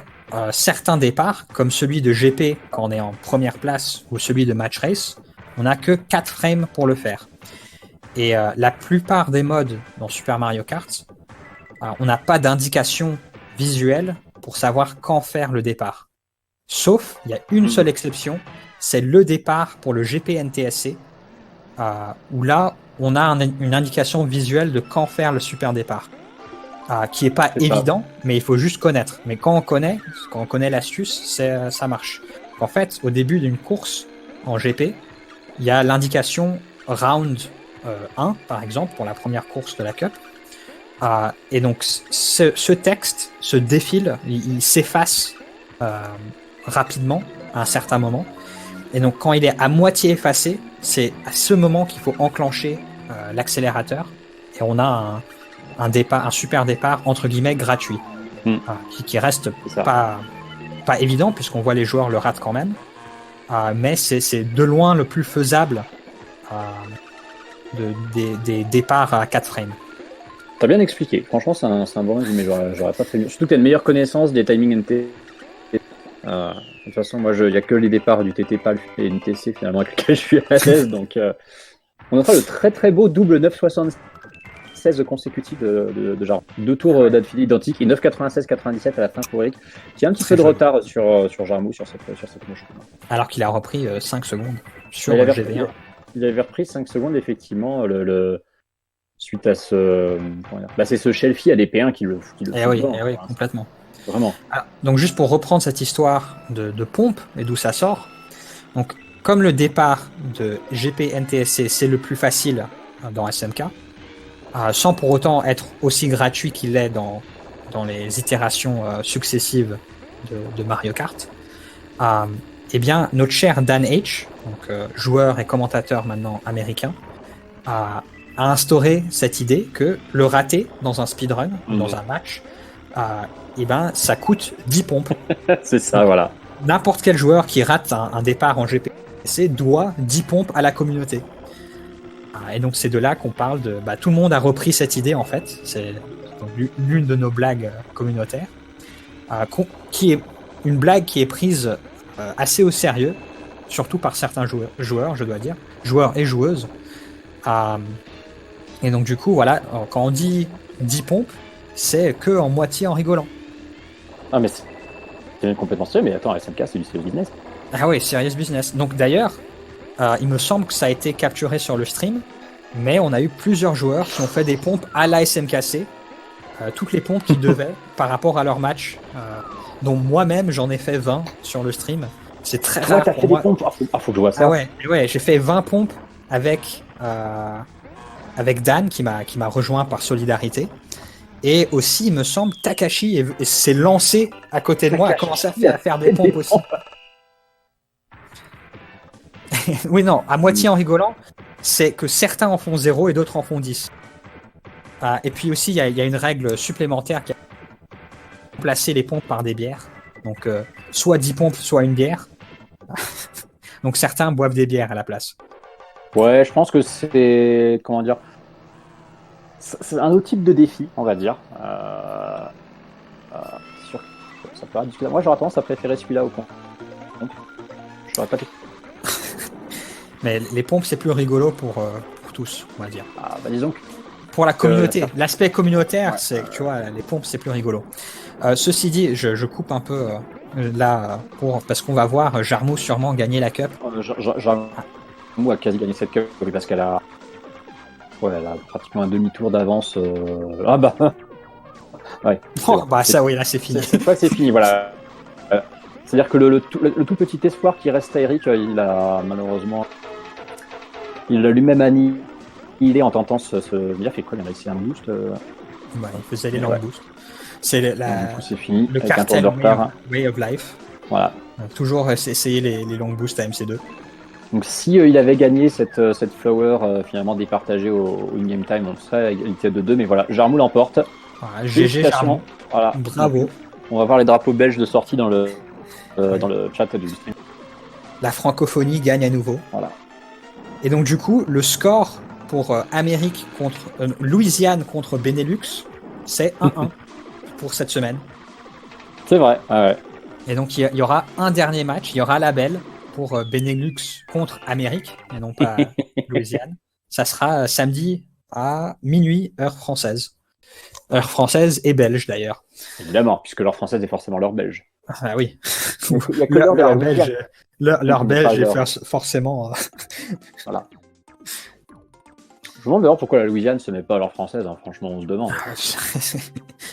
certains départs, comme celui de GP quand on est en première place ou celui de Match Race, on n'a que 4 frames pour le faire. Et la plupart des modes dans Super Mario Kart, on n'a pas d'indication visuelle pour savoir quand faire le départ. Sauf, il y a une seule exception, c'est le départ pour le GP NTSC, où là, on a une indication visuelle de quand faire le super départ, qui est pas évident, mais il faut juste connaître. Mais quand on connaît l'astuce, ça marche. En fait, au début d'une course en GP, il y a l'indication round 1, par exemple, pour la première course de la Cup. Et donc, ce texte se défile, il s'efface rapidement à un certain moment. Et donc, quand il est à moitié effacé, c'est à ce moment qu'il faut enclencher l'accélérateur. Et on a un super départ, entre guillemets, gratuit. Qui reste pas évident, puisqu'on voit les joueurs le ratent quand même. Mais c'est de loin le plus faisable des départs à 4 frames. T'as bien expliqué. Franchement, c'est un bon résumé. J'aurais pas prévenu. Surtout que t'as une meilleure connaissance des timings NT. De toute façon, moi, il n'y a que les départs du TT PAL et NTC finalement avec lesquels je suis à l'aise. Donc, on notera le très très beau double 9,76 consécutif de Jarmou. 2 tours d'affilée identiques et 9,96-97 à la fin pour Eric, qui a un petit peu de retard sur Jarmou sur cette manche. Alors qu'il a repris 5 secondes sur il GV1. Il avait repris 5 secondes, effectivement, suite à ce. C'est ce Shelfie à DP1 qui le fout devant, oui, complètement. Vraiment. Alors, donc, juste pour reprendre cette histoire de pompe et d'où ça sort, donc, comme le départ de GP NTSC, c'est le plus facile dans SMK, sans pour autant être aussi gratuit qu'il l'est dans les itérations successives de Mario Kart, eh bien, notre cher Dan H, donc, joueur et commentateur maintenant américain, a instauré cette idée que le rater dans un speedrun, dans un match, eh ben, ça coûte 10 pompes. C'est ça, voilà. N'importe quel joueur qui rate un départ en GPC doit 10 pompes à la communauté. Et donc c'est de là qu'on parle de... tout le monde a repris cette idée en fait. C'est l'une de nos blagues communautaires. Qui est une blague qui est prise assez au sérieux, surtout par certains joueurs, je dois dire. Joueurs et joueuses. Et donc du coup, voilà, quand on dit 10 pompes, c'est que en moitié en rigolant. Ah mais c'est complètement sérieux, mais attends, SMK c'est du serious business. Ah oui, serious business. Donc d'ailleurs, il me semble que ça a été capturé sur le stream, mais on a eu plusieurs joueurs qui ont fait des pompes à la SMKC, toutes les pompes qu'ils devaient par rapport à leur match, dont moi-même j'en ai fait 20 sur le stream. C'est très rare pour moi. Des pompes. Faut que je vois ça. Ah ouais, j'ai fait 20 pompes avec Dan qui m'a rejoint par solidarité. Et aussi, il me semble, Takashi s'est lancé à côté de moi, a commencé à faire des pompes aussi. Oui, non, à moitié en rigolant, c'est que certains en font 0 et d'autres en font 10. Et puis aussi, il y a une règle supplémentaire qui a remplacé les pompes par des bières. Donc, soit 10 pompes, soit une bière. Donc, certains boivent des bières à la place. Ouais, je pense que c'est... Comment dire ? C'est un autre type de défi, on va dire. Ça peut être moi, j'aurais tendance à préférer celui-là au pompe. Je saurais pas tout. Mais les pompes, c'est plus rigolo pour tous, on va dire. Disons que... Pour la communauté, l'aspect communautaire, c'est que tu vois, les pompes, c'est plus rigolo. Ceci dit, je coupe un peu là, parce qu'on va voir Jarmou sûrement gagner la Cup. Jarmou a quasi gagné cette Cup parce qu'elle a... Ouais, elle a pratiquement un demi-tour d'avance. Ouais. Ça oui, là c'est fini. Cette fois c'est fini, voilà. C'est-à-dire que le tout petit espoir qui reste à Eric, il a malheureusement... Il l'a lui-même annihilé en tentant il a fait quoi? Il a réussi un boost il faisait les long boosts. C'est du coup, c'est fini. Le cartel Way of Life. Voilà. Toujours essayer les long boosts à MC2. Donc si il avait gagné cette flower finalement départagée au in-game time, on serait à égalité de 2, mais voilà, Jarmou l'emporte. GG Jarmou. Voilà. Bravo. On va voir les drapeaux belges de sortie dans le chat du stream. La francophonie gagne à nouveau. Voilà. Et donc du coup, le score pour Amérique contre Louisiane contre Benelux, c'est 1-1 pour cette semaine. C'est vrai. Ouais. Et donc il y aura un dernier match, il y aura la belle pour Benelux contre Amérique et non pas Louisiane. Ça sera samedi à minuit heure française. Heure française et belge d'ailleurs. Évidemment, puisque l'heure française est forcément l'heure belge. Ah oui. Il y a que l'heure belge. L'heure belge est forcément. Voilà. Je me demande d'ailleurs pourquoi la Louisiane se met pas à l'heure française, hein. Franchement, on se demande.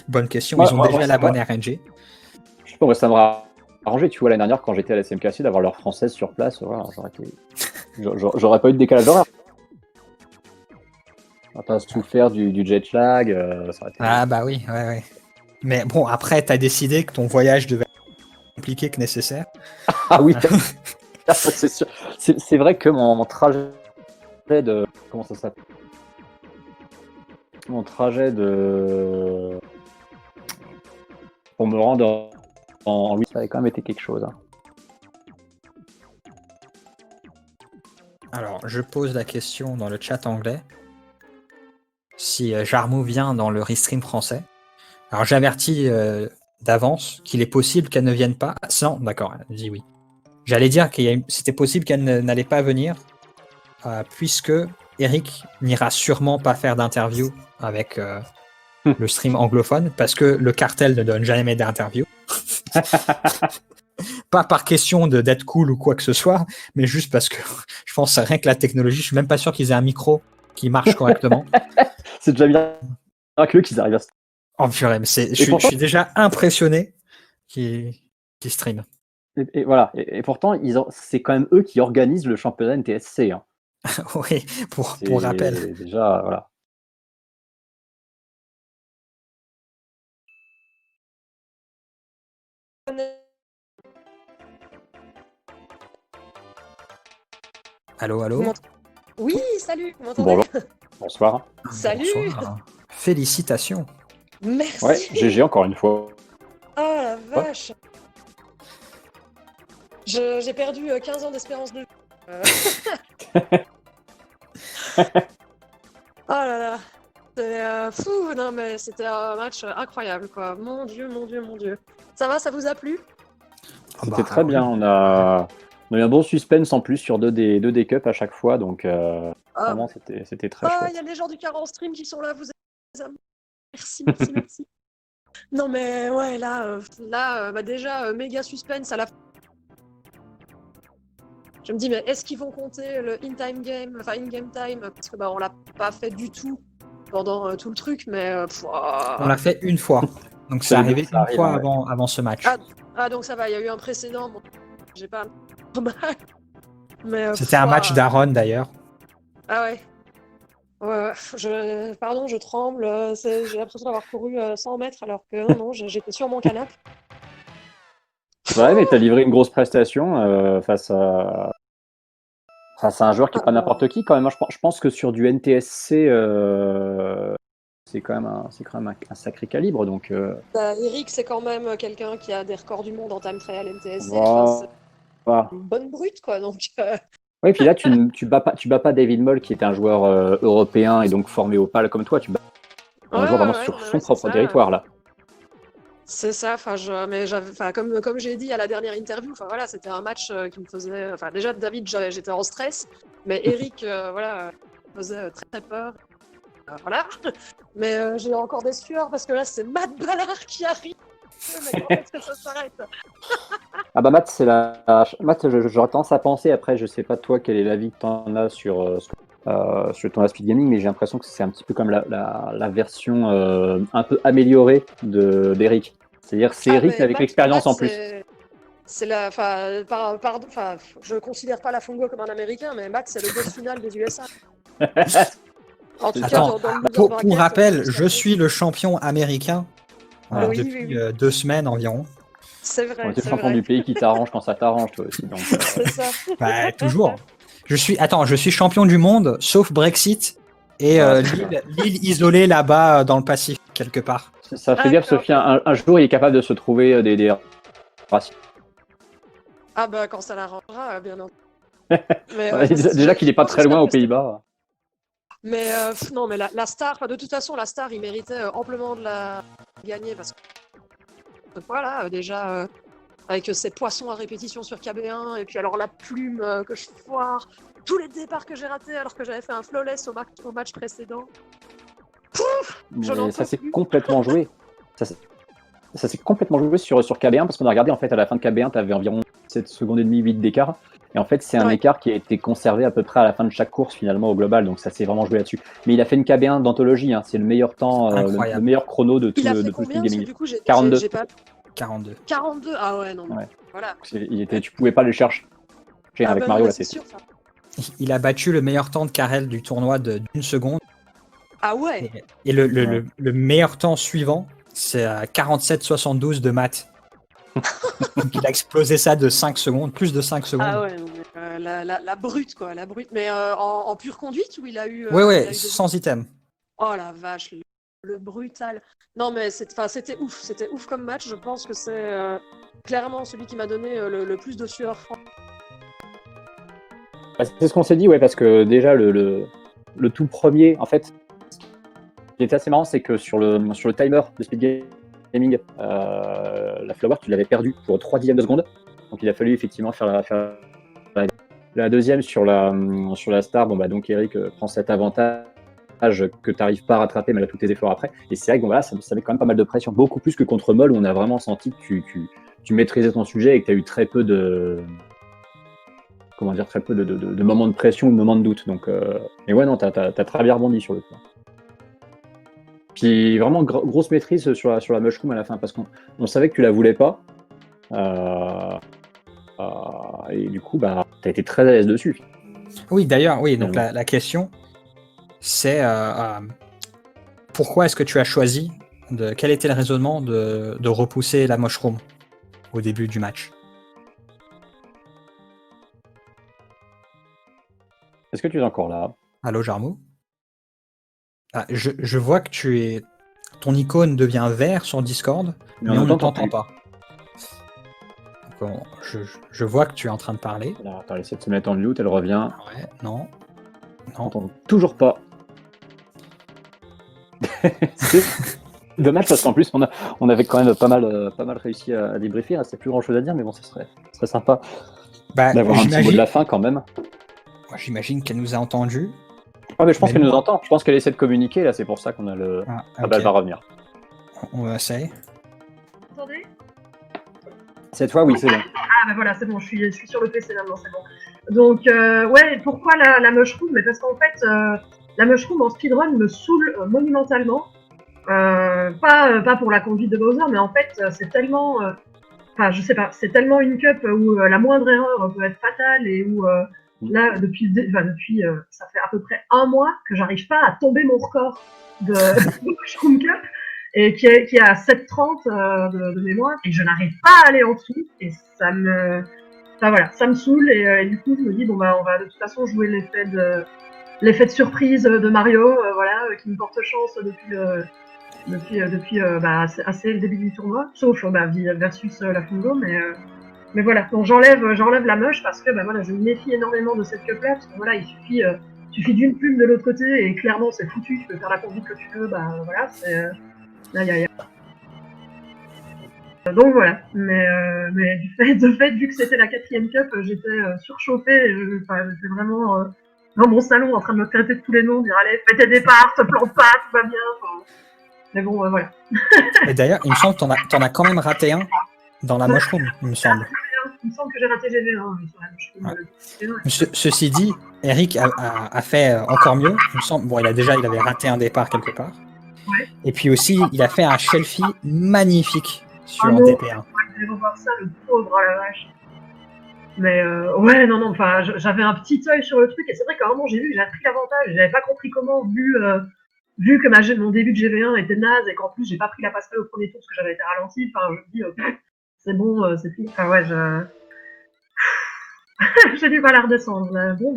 Bonne question, ils ont déjà la bonne RNG. Je sais pas, moi ça m'aurait arrangé, tu vois, l'année dernière quand j'étais à la SMKC d'avoir l'heure française sur place, voilà, j'aurais pas eu de décalage horaire. On va pas souffert du jet lag. Ça aurait été... Ah bah oui, ouais. Mais bon, après, t'as décidé que ton voyage devait être plus compliqué que nécessaire. Ah oui, c'est sûr. C'est vrai que mon trajet de... Comment ça s'appelle? Mon trajet de... Pour me rendre en... Oui, ça avait quand même été quelque chose. Hein. Alors, je pose la question dans le chat anglais. Si Jarmou vient dans le restream français. Alors, j'avertis d'avance qu'il est possible qu'elle ne vienne pas. Ah, non, d'accord, elle dit oui. J'allais dire que c'était possible qu'elle n'allait pas venir, puisque Eric n'ira sûrement pas faire d'interview avec le stream anglophone, parce que le cartel ne donne jamais d'interview. Pas par question d'être cool ou quoi que ce soit, mais juste parce que je pense rien que la technologie, je suis même pas sûr qu'ils aient un micro qui marche correctement. C'est déjà miraculeux qu'ils arrivent à se... Oh purée, mais je suis déjà impressionné qu'ils streament. Et voilà. Et pourtant, c'est quand même eux qui organisent le championnat NTSC. Hein. Oui, pour rappel. Déjà, voilà. Allô. Oui, salut, vous m'entendez? Bonsoir. Salut. Bonsoir. Félicitations. Merci. Ouais, GG encore une fois. Oh la vache. J'ai perdu 15 ans d'espérance de vie. Oh là là. C'est fou, non mais c'était un match incroyable quoi. Mon Dieu. Ça va, ça vous a plu? C'était très bien, on a eu un bon suspense en plus sur deux des cups à chaque fois, donc vraiment c'était très chouette. Il y a les gens du 40 stream qui sont là, vous êtes des amis. Merci. Non mais ouais, là déjà méga suspense à la fin. Je me dis mais est-ce qu'ils vont compter le in-game time, parce que on l'a pas fait du tout pendant tout le truc, mais on l'a fait une fois. Donc c'est arrivé une fois avant ce match. Ah donc ça va, il y a eu un précédent. Bon, j'ai pas c'était un match d'Aaron d'ailleurs. Ah ouais. Ouais, je tremble. J'ai l'impression d'avoir couru 100 mètres alors que non, j'étais sur mon canapé. Ouais, mais t'as livré une grosse prestation face à un joueur qui est pas n'importe qui quand même. Je pense que sur du NTSC, c'est quand même un sacré calibre. Donc, Eric, c'est quand même quelqu'un qui a des records du monde en time trial NTSC. Voilà. Une bonne brute quoi. Donc. Oui, puis là tu bats pas David Moll qui est un joueur européen et donc formé au PAL comme toi. Tu bats un joueur vraiment sur son propre territoire là. C'est ça, comme j'ai dit à la dernière interview, voilà, c'était un match qui me faisait. Déjà David, j'étais en stress, mais Eric, me faisait très très peur. Voilà, mais j'ai encore des sueurs parce que là c'est Matt Ballard qui arrive. Mais quand est-ce que ça s'arrête? Ah bah Matt, Matt, j'aurais tendance à penser, après je sais pas toi quel est l'avis que t'en as sur ton speed gaming, mais j'ai l'impression que c'est un petit peu comme la version un peu améliorée d'Eric. C'est-à-dire c'est Eric avec l'expérience en plus. C'est je considère pas la Fungo comme un Américain, mais Matt c'est le boss final des USA. En tout cas, pour rappel, je suis le champion américain depuis 2 semaines environ. C'est vrai. Tu es le champion du pays qui t'arrange quand ça t'arrange, toi aussi. Donc, c'est ça. Toujours. Je suis champion du monde, sauf Brexit et l'île isolée là-bas dans le Pacifique, quelque part. Ça fait dire que Sophia, un jour, il est capable de se trouver des racistes. Ah bah quand ça l'arrangera, bien entendu. Déjà qu'il n'est pas très loin aux Pays-Bas. Mais non, mais la star, de toute façon, la star, il méritait amplement de la gagner parce que voilà, déjà avec ses poissons à répétition sur KB1 et puis alors la plume que je foire, tous les départs que j'ai ratés alors que j'avais fait un flawless au match précédent. Ça s'est complètement joué. Ça s'est complètement joué sur KB1 parce qu'on a regardé en fait à la fin de KB1, tu avais environ 7 secondes et demie, 8 d'écart. Et en fait, c'est un écart qui a été conservé à peu près à la fin de chaque course finalement au global, donc ça s'est vraiment joué là-dessus. Mais il a fait une KB1 d'anthologie, hein. C'est le meilleur temps, le meilleur chrono de tout le gaming. Du coup, 42. 42. Ah ouais, non. Ouais. Voilà. Tu pouvais pas le chercher avec Mario là, c'est sûr. Il a battu le meilleur temps de Karel du tournoi d'1 seconde. Ah ouais. Et le meilleur temps suivant, c'est à 47,72 de Matt. Donc il a explosé ça de 5 secondes, plus de 5 secondes. Ah ouais, la brute quoi, la brute. Mais en pure conduite ou il a eu... Ouais, sans item. Oh la vache, le brutal. Non mais c'était ouf comme match. Je pense que c'est clairement celui qui m'a donné le plus de sueur. C'est ce qu'on s'est dit, ouais, parce que déjà le tout premier, en fait, ce qui était assez marrant, c'est que sur le timer de Speed timing. La Flower, tu l'avais perdu pour 3 dixièmes de seconde. Donc il a fallu effectivement faire la deuxième sur la Star. Bon, bah, donc Eric prend cet avantage que tu n'arrives pas à rattraper malgré tous tes efforts après. Et c'est vrai que bon, voilà, ça met quand même pas mal de pression, beaucoup plus que contre Moll où on a vraiment senti que tu maîtrisais ton sujet et que tu as eu très peu de moments de pression ou de moments de doute. Donc, mais ouais, non, t'as très bien rebondi sur le coup. Puis vraiment grosse maîtrise sur la mushroom à la fin parce qu'on savait que tu la voulais pas. Et du coup, bah, t'as été très à l'aise dessus. Oui, d'ailleurs, oui. Donc la question, c'est pourquoi est-ce que tu as choisi quel était le raisonnement de repousser la mushroom au début du match? Est-ce que tu es encore là? Allô, Jarmou? Je vois que ton icône devient vert sur Discord, mais on ne t'entend pas. Donc, je vois que tu es en train de parler. Alors, attends, elle essaie de se mettre en mute, elle revient. Ouais, non. On t'entend toujours pas. C'est dommage parce qu'en plus, on avait quand même pas mal réussi à débriefer. C'est plus grand chose à dire, mais bon, ce serait sympa d'avoir un petit mot de la fin quand même. Moi, j'imagine qu'elle nous a entendus. Ah, mais je pense qu'elle nous entend. Je pense qu'elle essaie de communiquer. Là, c'est pour ça qu'on a le. Okay. Bah, elle va revenir. On va essayer. Vous entendez? Cette fois, oui, c'est bon. Ah, bah voilà, c'est bon. Je suis sur le PC maintenant, c'est bon. Donc, ouais, pourquoi la mushroom? Mais parce qu'en fait, la mushroom en speedrun me saoule monumentalement. Pas pour la conduite de Bowser, mais en fait, c'est tellement. Enfin, je sais pas, c'est tellement une cup où la moindre erreur peut être fatale et où. Là, depuis ça fait à peu près un mois que j'arrive pas à tomber mon record de Mushroom Cup et qui est à 7,30 de mémoire et je n'arrive pas à aller en dessous et ça me saoule et du coup je me dis bon bah on va de toute façon jouer l'effet de surprise de Mario qui me porte chance depuis assez le début du tournoi sauf versus la Fungo mais voilà, donc j'enlève la moche parce que je me méfie énormément de cette cup là parce que voilà, il suffit d'une plume de l'autre côté et clairement c'est foutu, tu peux faire la conduite que tu veux, voilà, c'est là y a. Donc voilà, mais du fait vu que c'était la 4e cup, j'étais surchauffée, j'étais vraiment dans mon salon en train de me traiter de tous les noms, dire allez, fais tes départs, te plante pas, tout va bien, mais bon voilà. Et d'ailleurs, il me semble que t'en as quand même raté un dans la mushroom, il me semble. Il me semble que j'ai raté GV1 sur la mushroom. Ceci dit, Eric a fait encore mieux. Il me semble. Bon, il avait raté un départ quelque part. Ouais. Et puis aussi, il a fait un Shelfie magnifique sur DP1. Ouais, je vais revoir ça, le pauvre, oh la vache. Mais ouais, non, enfin, j'avais un petit œil sur le truc et c'est vrai qu'à un moment j'ai vu que j'avais pris l'avantage. J'avais pas compris comment, vu que mon début de GV1 était naze et qu'en plus j'ai pas pris la passerelle au premier tour parce que j'avais été ralenti. Enfin, je me dis. C'est bon, c'est fini. Enfin, ouais, j'ai du mal à redescendre. Bon,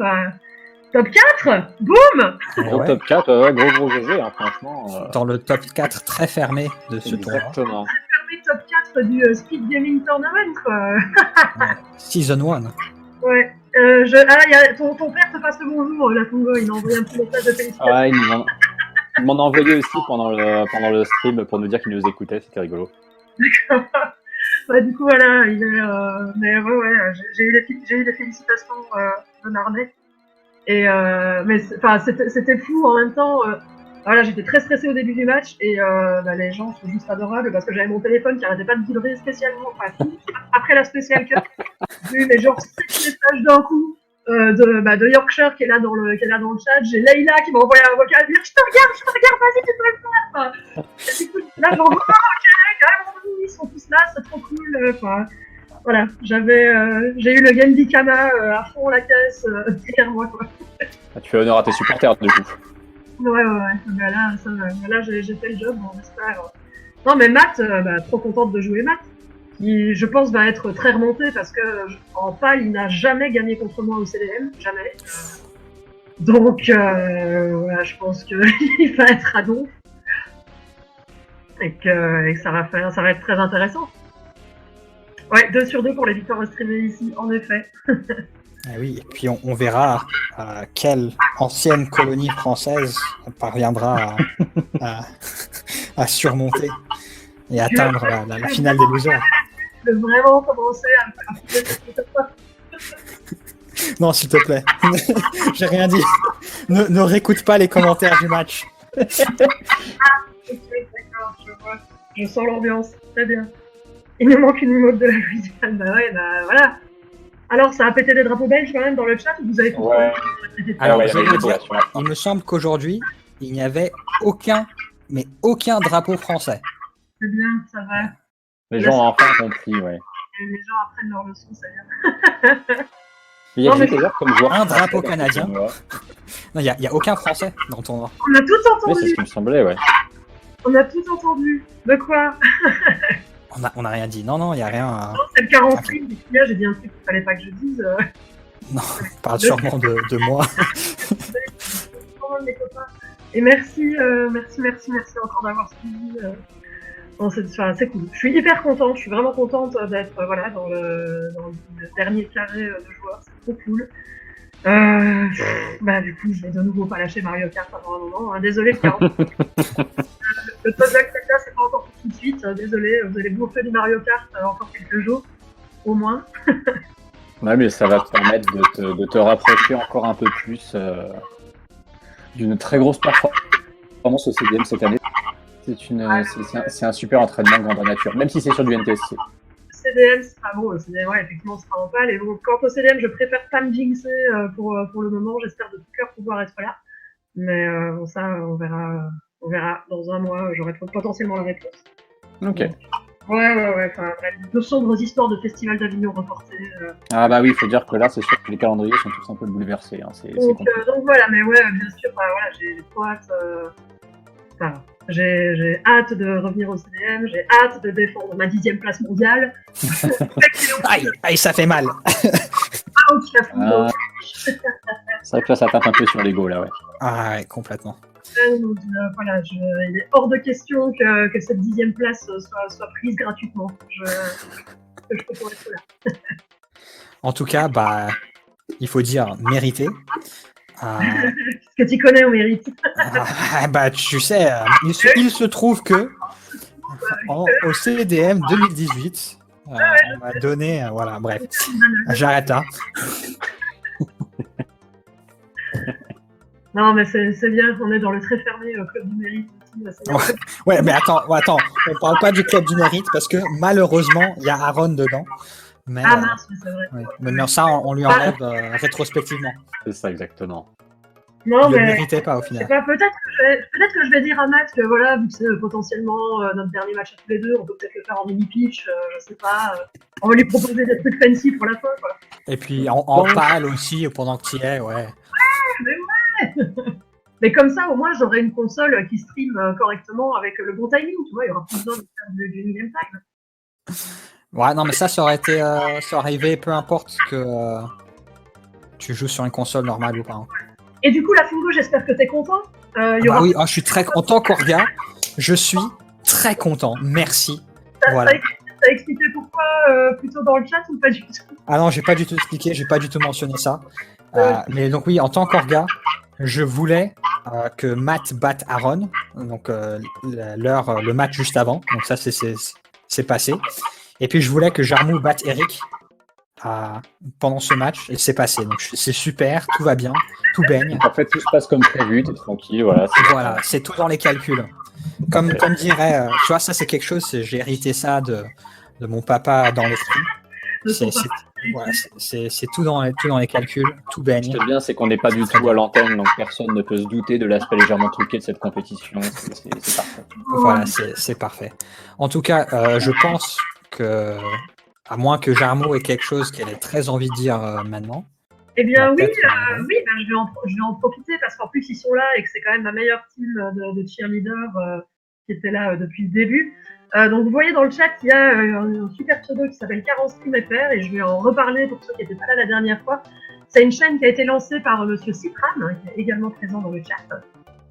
top 4 boum. Gros top 4, gros GG, hein, franchement. Dans le top 4 très fermé de ce tournoi. Exactement. Fermé top 4 du Speed Gaming Tournament, quoi. Season 1. Ouais. Y a ton père te passe le bonjour, la Congo, il m'a envoyé un petit message de félicitations. Ouais, il m'en a envoyé aussi pendant le stream pour nous dire qu'il nous écoutait, c'était rigolo. D'accord. Du coup, voilà, mais ouais, j'ai eu les félicitations de Narnet. Et c'était fou en même temps. Voilà, j'étais très stressée au début du match et les gens sont juste adorables parce que j'avais mon téléphone qui arrêtait pas de vibrer spécialement. Après la Special Cup, j'ai eu mais genre 7 messages d'un coup de Yorkshire qui est là dans le chat. J'ai Leïla qui m'a envoyé un vocal dire je te regarde, vas-y, tu peux le faire. Et du coup, là, j'en vois, ok, carrément, ils sont tous là, c'est trop cool. Voilà, j'ai eu le Gendy Kama à fond la caisse derrière moi, quoi. Tu fais honneur à tes supporters, du coup. Ouais. Mais là, j'ai fait le job, on espère. Non, mais Matt, trop contente de jouer Matt. Qui, je pense, va être très remonté parce que en PAL, il n'a jamais gagné contre moi au CDM, jamais. Donc, voilà, je pense qu'il va être à donf et que ça va être très intéressant. Ouais, 2 sur 2 pour les victoires streamées ici, en effet. Ah oui, et puis on verra quelle ancienne colonie française parviendra à surmonter et atteindre la finale des losers. Je veux vraiment commencer à faire cette fois. Non, s'il te plaît. J'ai rien dit. Ne réécoute pas les commentaires du match. Ok, d'accord, je vois. Je sens l'ambiance. Très bien. Il nous manque une emote de la Louisiane. Bah ouais, bah voilà. Alors, ça a pété des drapeaux belges quand même dans le chat ou vous avez tout Alors, ouais, je veux dire, il me semble qu'aujourd'hui, il n'y avait aucun drapeau français. C'est bien, ça va. Les gens ont enfin compris, ouais. Les gens apprennent leur leçon, ça vient. Il y a Non, mais- d'ailleurs comme joueur Un français drapeau dans ce canadien. tournoi. Non, il n'y a aucun français dans le tournoi. On a tout Oui, c'est entendu. ce qui me semblait, ouais. On a tout entendu. De quoi? On a rien dit. Non, il n'y a rien. Non, c'est le 40 stream. Là, j'ai dit un truc qu'il fallait pas que je dise. Non, on parle sûrement de moi. Mes copains. Et merci encore d'avoir suivi. Bon, c'est cool. Je suis hyper contente. Je suis vraiment contente d'être dans le dernier carré de joueurs. C'est trop cool. Du coup, je vais de nouveau pas lâcher Mario Kart avant un moment. Hein. Désolé, le 40. Le top là, c'est pas encore pour tout de suite. Désolé, vous allez bouffer du Mario Kart encore quelques jours, au moins. Ouais, mais ça va te permettre de te rapprocher encore un peu plus d'une très grosse performance au CDM cette année. C'est un super entraînement grandeur nature, même si c'est sur du NTSC. CDM, c'est pas bon. Le CDM, ouais, effectivement, c'est pas en pâle. Et donc, quant au CDM, je préfère pas me jinxer pour le moment. J'espère de tout cœur pouvoir être là. Mais bon, ça, on verra dans un mois. J'aurai potentiellement la réponse. Ok. Ouais. Enfin, de sombres histoires de festival d'Avignon reportées. Ah bah oui, il faut dire que là, c'est sûr que les calendriers sont tous un peu bouleversés. Hein. C'est compliqué. Donc voilà, mais ouais, bien sûr, voilà, j'ai trop hâte. Voilà. J'ai hâte de revenir au CDM, j'ai hâte de défendre ma 10e place mondiale. Aïe, ça fait mal. C'est vrai que là, ça tape un peu sur l'ego, là, ouais. Ah ouais, complètement. Donc, voilà, il est hors de question que cette 10e place soit prise gratuitement. Je peux pour être là. En tout cas, il faut dire mérité. Ce que tu connais au mérite. Tu sais, il se trouve que au CDM 2018, on m'a donné, voilà, bref, j'arrête là. Non, mais c'est bien, on est dans le très fermé club du mérite. Ouais, mais attends, on parle pas du club du mérite parce que malheureusement, il y a Aaron dedans. Mais, mince, c'est vrai. Ouais. Mais ça, on lui enlève rétrospectivement. C'est ça, exactement. Non, Il ne mais le méritait pas au final. Peut-être que je vais dire à Matt que voilà, vu que c'est potentiellement notre dernier match à tous les deux, on peut peut-être le faire en mini-pitch, je sais pas. On va lui proposer des trucs fancy pour la fin, quoi. Et puis en pâle aussi, pendant que tu y es, ouais. Mais comme ça, au moins, j'aurai une console qui stream correctement avec le bon timing, tu vois, il y aura plus besoin de faire du game time. Ouais, non, mais ça aurait arrivé peu importe que tu joues sur une console normale ou pas. Hein. Et du coup, la Fungo, j'espère que t'es content. Oui, je suis très content, Korga. Je suis très content. Merci. Voilà. T'as expliqué pourquoi plutôt dans le chat ou pas du tout? Ah non, j'ai pas du tout expliqué, j'ai pas du tout mentionné ça. Mais donc oui, en tant qu'orga, je voulais que Matt batte Aaron, donc le match juste avant. Donc ça, c'est passé. Et puis je voulais que Jarmou batte Eric pendant ce match, et c'est passé. Donc c'est super, tout va bien, tout baigne. En fait, tout se passe comme prévu, t'es tranquille, voilà. Voilà, c'est tout dans les calculs. Comme dirait, tu vois, ça c'est quelque chose, j'ai hérité ça de mon papa dans l'esprit. C'est tout dans les calculs, tout baigne. Ce qui est bien, c'est qu'on n'est pas du tout à l'antenne, donc personne ne peut se douter de l'aspect légèrement truqué de cette compétition. C'est parfait. Voilà, c'est parfait. En tout cas, je pense que, à moins que Jarmo ait quelque chose qu'elle ait très envie de dire maintenant. Eh bien oui, je vais en profiter parce qu'en plus ils sont là et que c'est quand même ma meilleure team de cheerleaders qui était là depuis le début. Donc vous voyez dans le chat qu'il y a un super pseudo qui s'appelle 40 Stream FR et je vais en reparler pour ceux qui n'étaient pas là la dernière fois. C'est une chaîne qui a été lancée par monsieur Citran, qui est également présent dans le chat.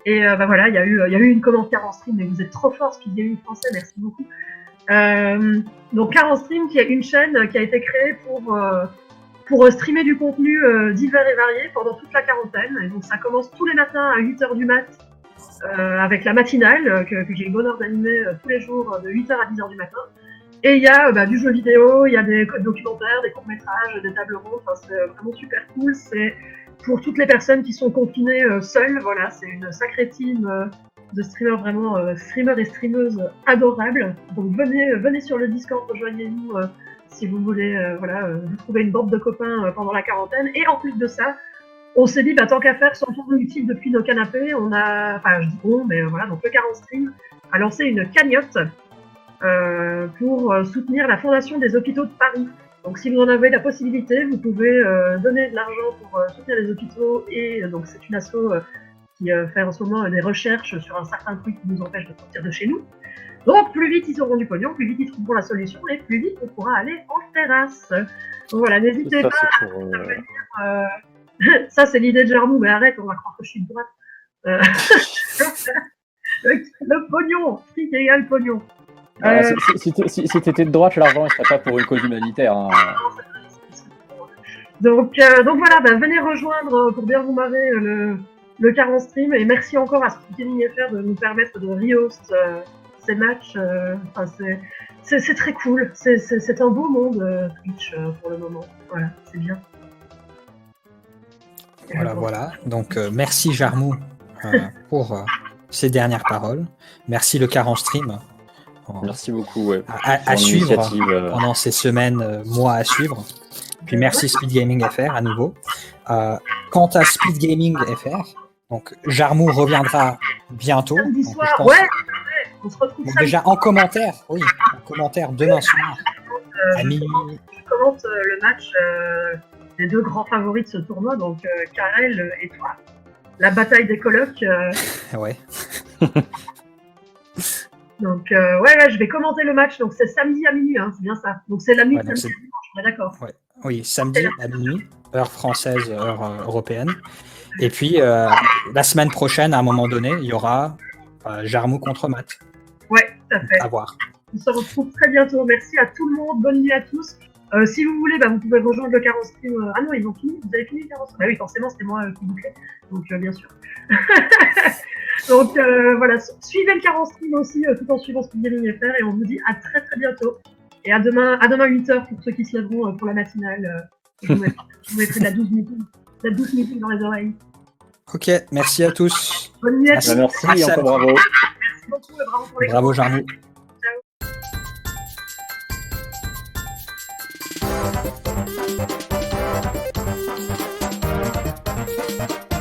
Et voilà, il y a eu une commande 40 Stream, mais vous êtes trop fort, ce qu'il y a eu français, merci beaucoup. Donc 40 Stream qui est une chaîne qui a été créée pour streamer du contenu divers et varié pendant toute la quarantaine. Et donc ça commence tous les matins à 8h du mat avec la matinale que j'ai le bonheur d'animer tous les jours de 8h à 10h du matin. Et il y a du jeu vidéo, il y a des documentaires, des courts-métrages, des tables rondes, c'est vraiment super cool. C'est pour toutes les personnes qui sont confinées seules, voilà, c'est une sacrée team de streamers vraiment, streamers et streameuses adorables. Donc venez sur le Discord, rejoignez-nous si vous voulez vous trouver une bande de copains pendant la quarantaine. Et en plus de ça, on s'est dit, tant qu'à faire, sortons utile depuis nos canapés, on a, je dis bon, mais voilà, donc le 40 Stream a lancé une cagnotte pour soutenir la Fondation des hôpitaux de Paris. Donc si vous en avez la possibilité, vous pouvez donner de l'argent pour soutenir les hôpitaux, et donc c'est une asso qui fait en ce moment des recherches sur un certain truc qui nous empêche de sortir de chez nous. Donc plus vite ils auront du pognon, plus vite ils trouveront la solution, et plus vite on pourra aller en terrasse. Donc voilà, n'hésitez pas à venir. Ça c'est l'idée de Jarmou, mais arrête, on va croire que je suis de droite. Le pognon, fric égale pognon. Si t'étais de droite, l'argent ne serait pas pour une cause humanitaire. Hein. Donc voilà, venez rejoindre pour bien vous marrer le 40 Stream, et merci encore à Speed Gaming FR de nous permettre de rehost ces matchs. C'est très cool, c'est un beau monde Twitch pour le moment. Voilà, c'est bien. Voilà. Donc merci Jarmou pour ces dernières paroles. Merci le 40 Stream. Merci beaucoup. Ouais, à suivre pendant ces semaines, mois à suivre. Puis merci Speed Gaming FR à nouveau. Quant à Speed Gaming FR, donc Jarmou reviendra bientôt. Samedi donc, soir, on se retrouve déjà en commentaire, demain soir à minuit. Je commente le match des deux grands favoris de ce tournoi, donc Karel et toi. La bataille des colocs. Ouais. Donc je vais commenter le match, donc c'est samedi à minuit, c'est bien ça. Donc c'est la nuit de samedi à dimanche, on est d'accord. Ouais. Oui, samedi à minuit, heure française, heure européenne. Et puis la semaine prochaine, à un moment donné, il y aura Jarmou contre Matt. Ouais, tout à fait. À voir. On se retrouve très bientôt. Merci à tout le monde, bonne nuit à tous. Si vous voulez, vous pouvez rejoindre le 40 Stream. Ah non, ils ont fini. Vous avez fini le 40 Stream? Bah oui, forcément, c'était moi qui bouclais. Donc bien sûr. Donc voilà, suivez le 40 Stream aussi tout en suivant Speed Gaming FR, et on vous dit à très très bientôt. Et à demain 8h pour ceux qui se lèveront pour la matinale. Je vous mettrai de la 12 musique dans les oreilles. Ok, merci à tous. Bonne nuit à tous. Merci, encore bravo. Merci beaucoup et bravo pour les Bravo Jarmou. Ciao.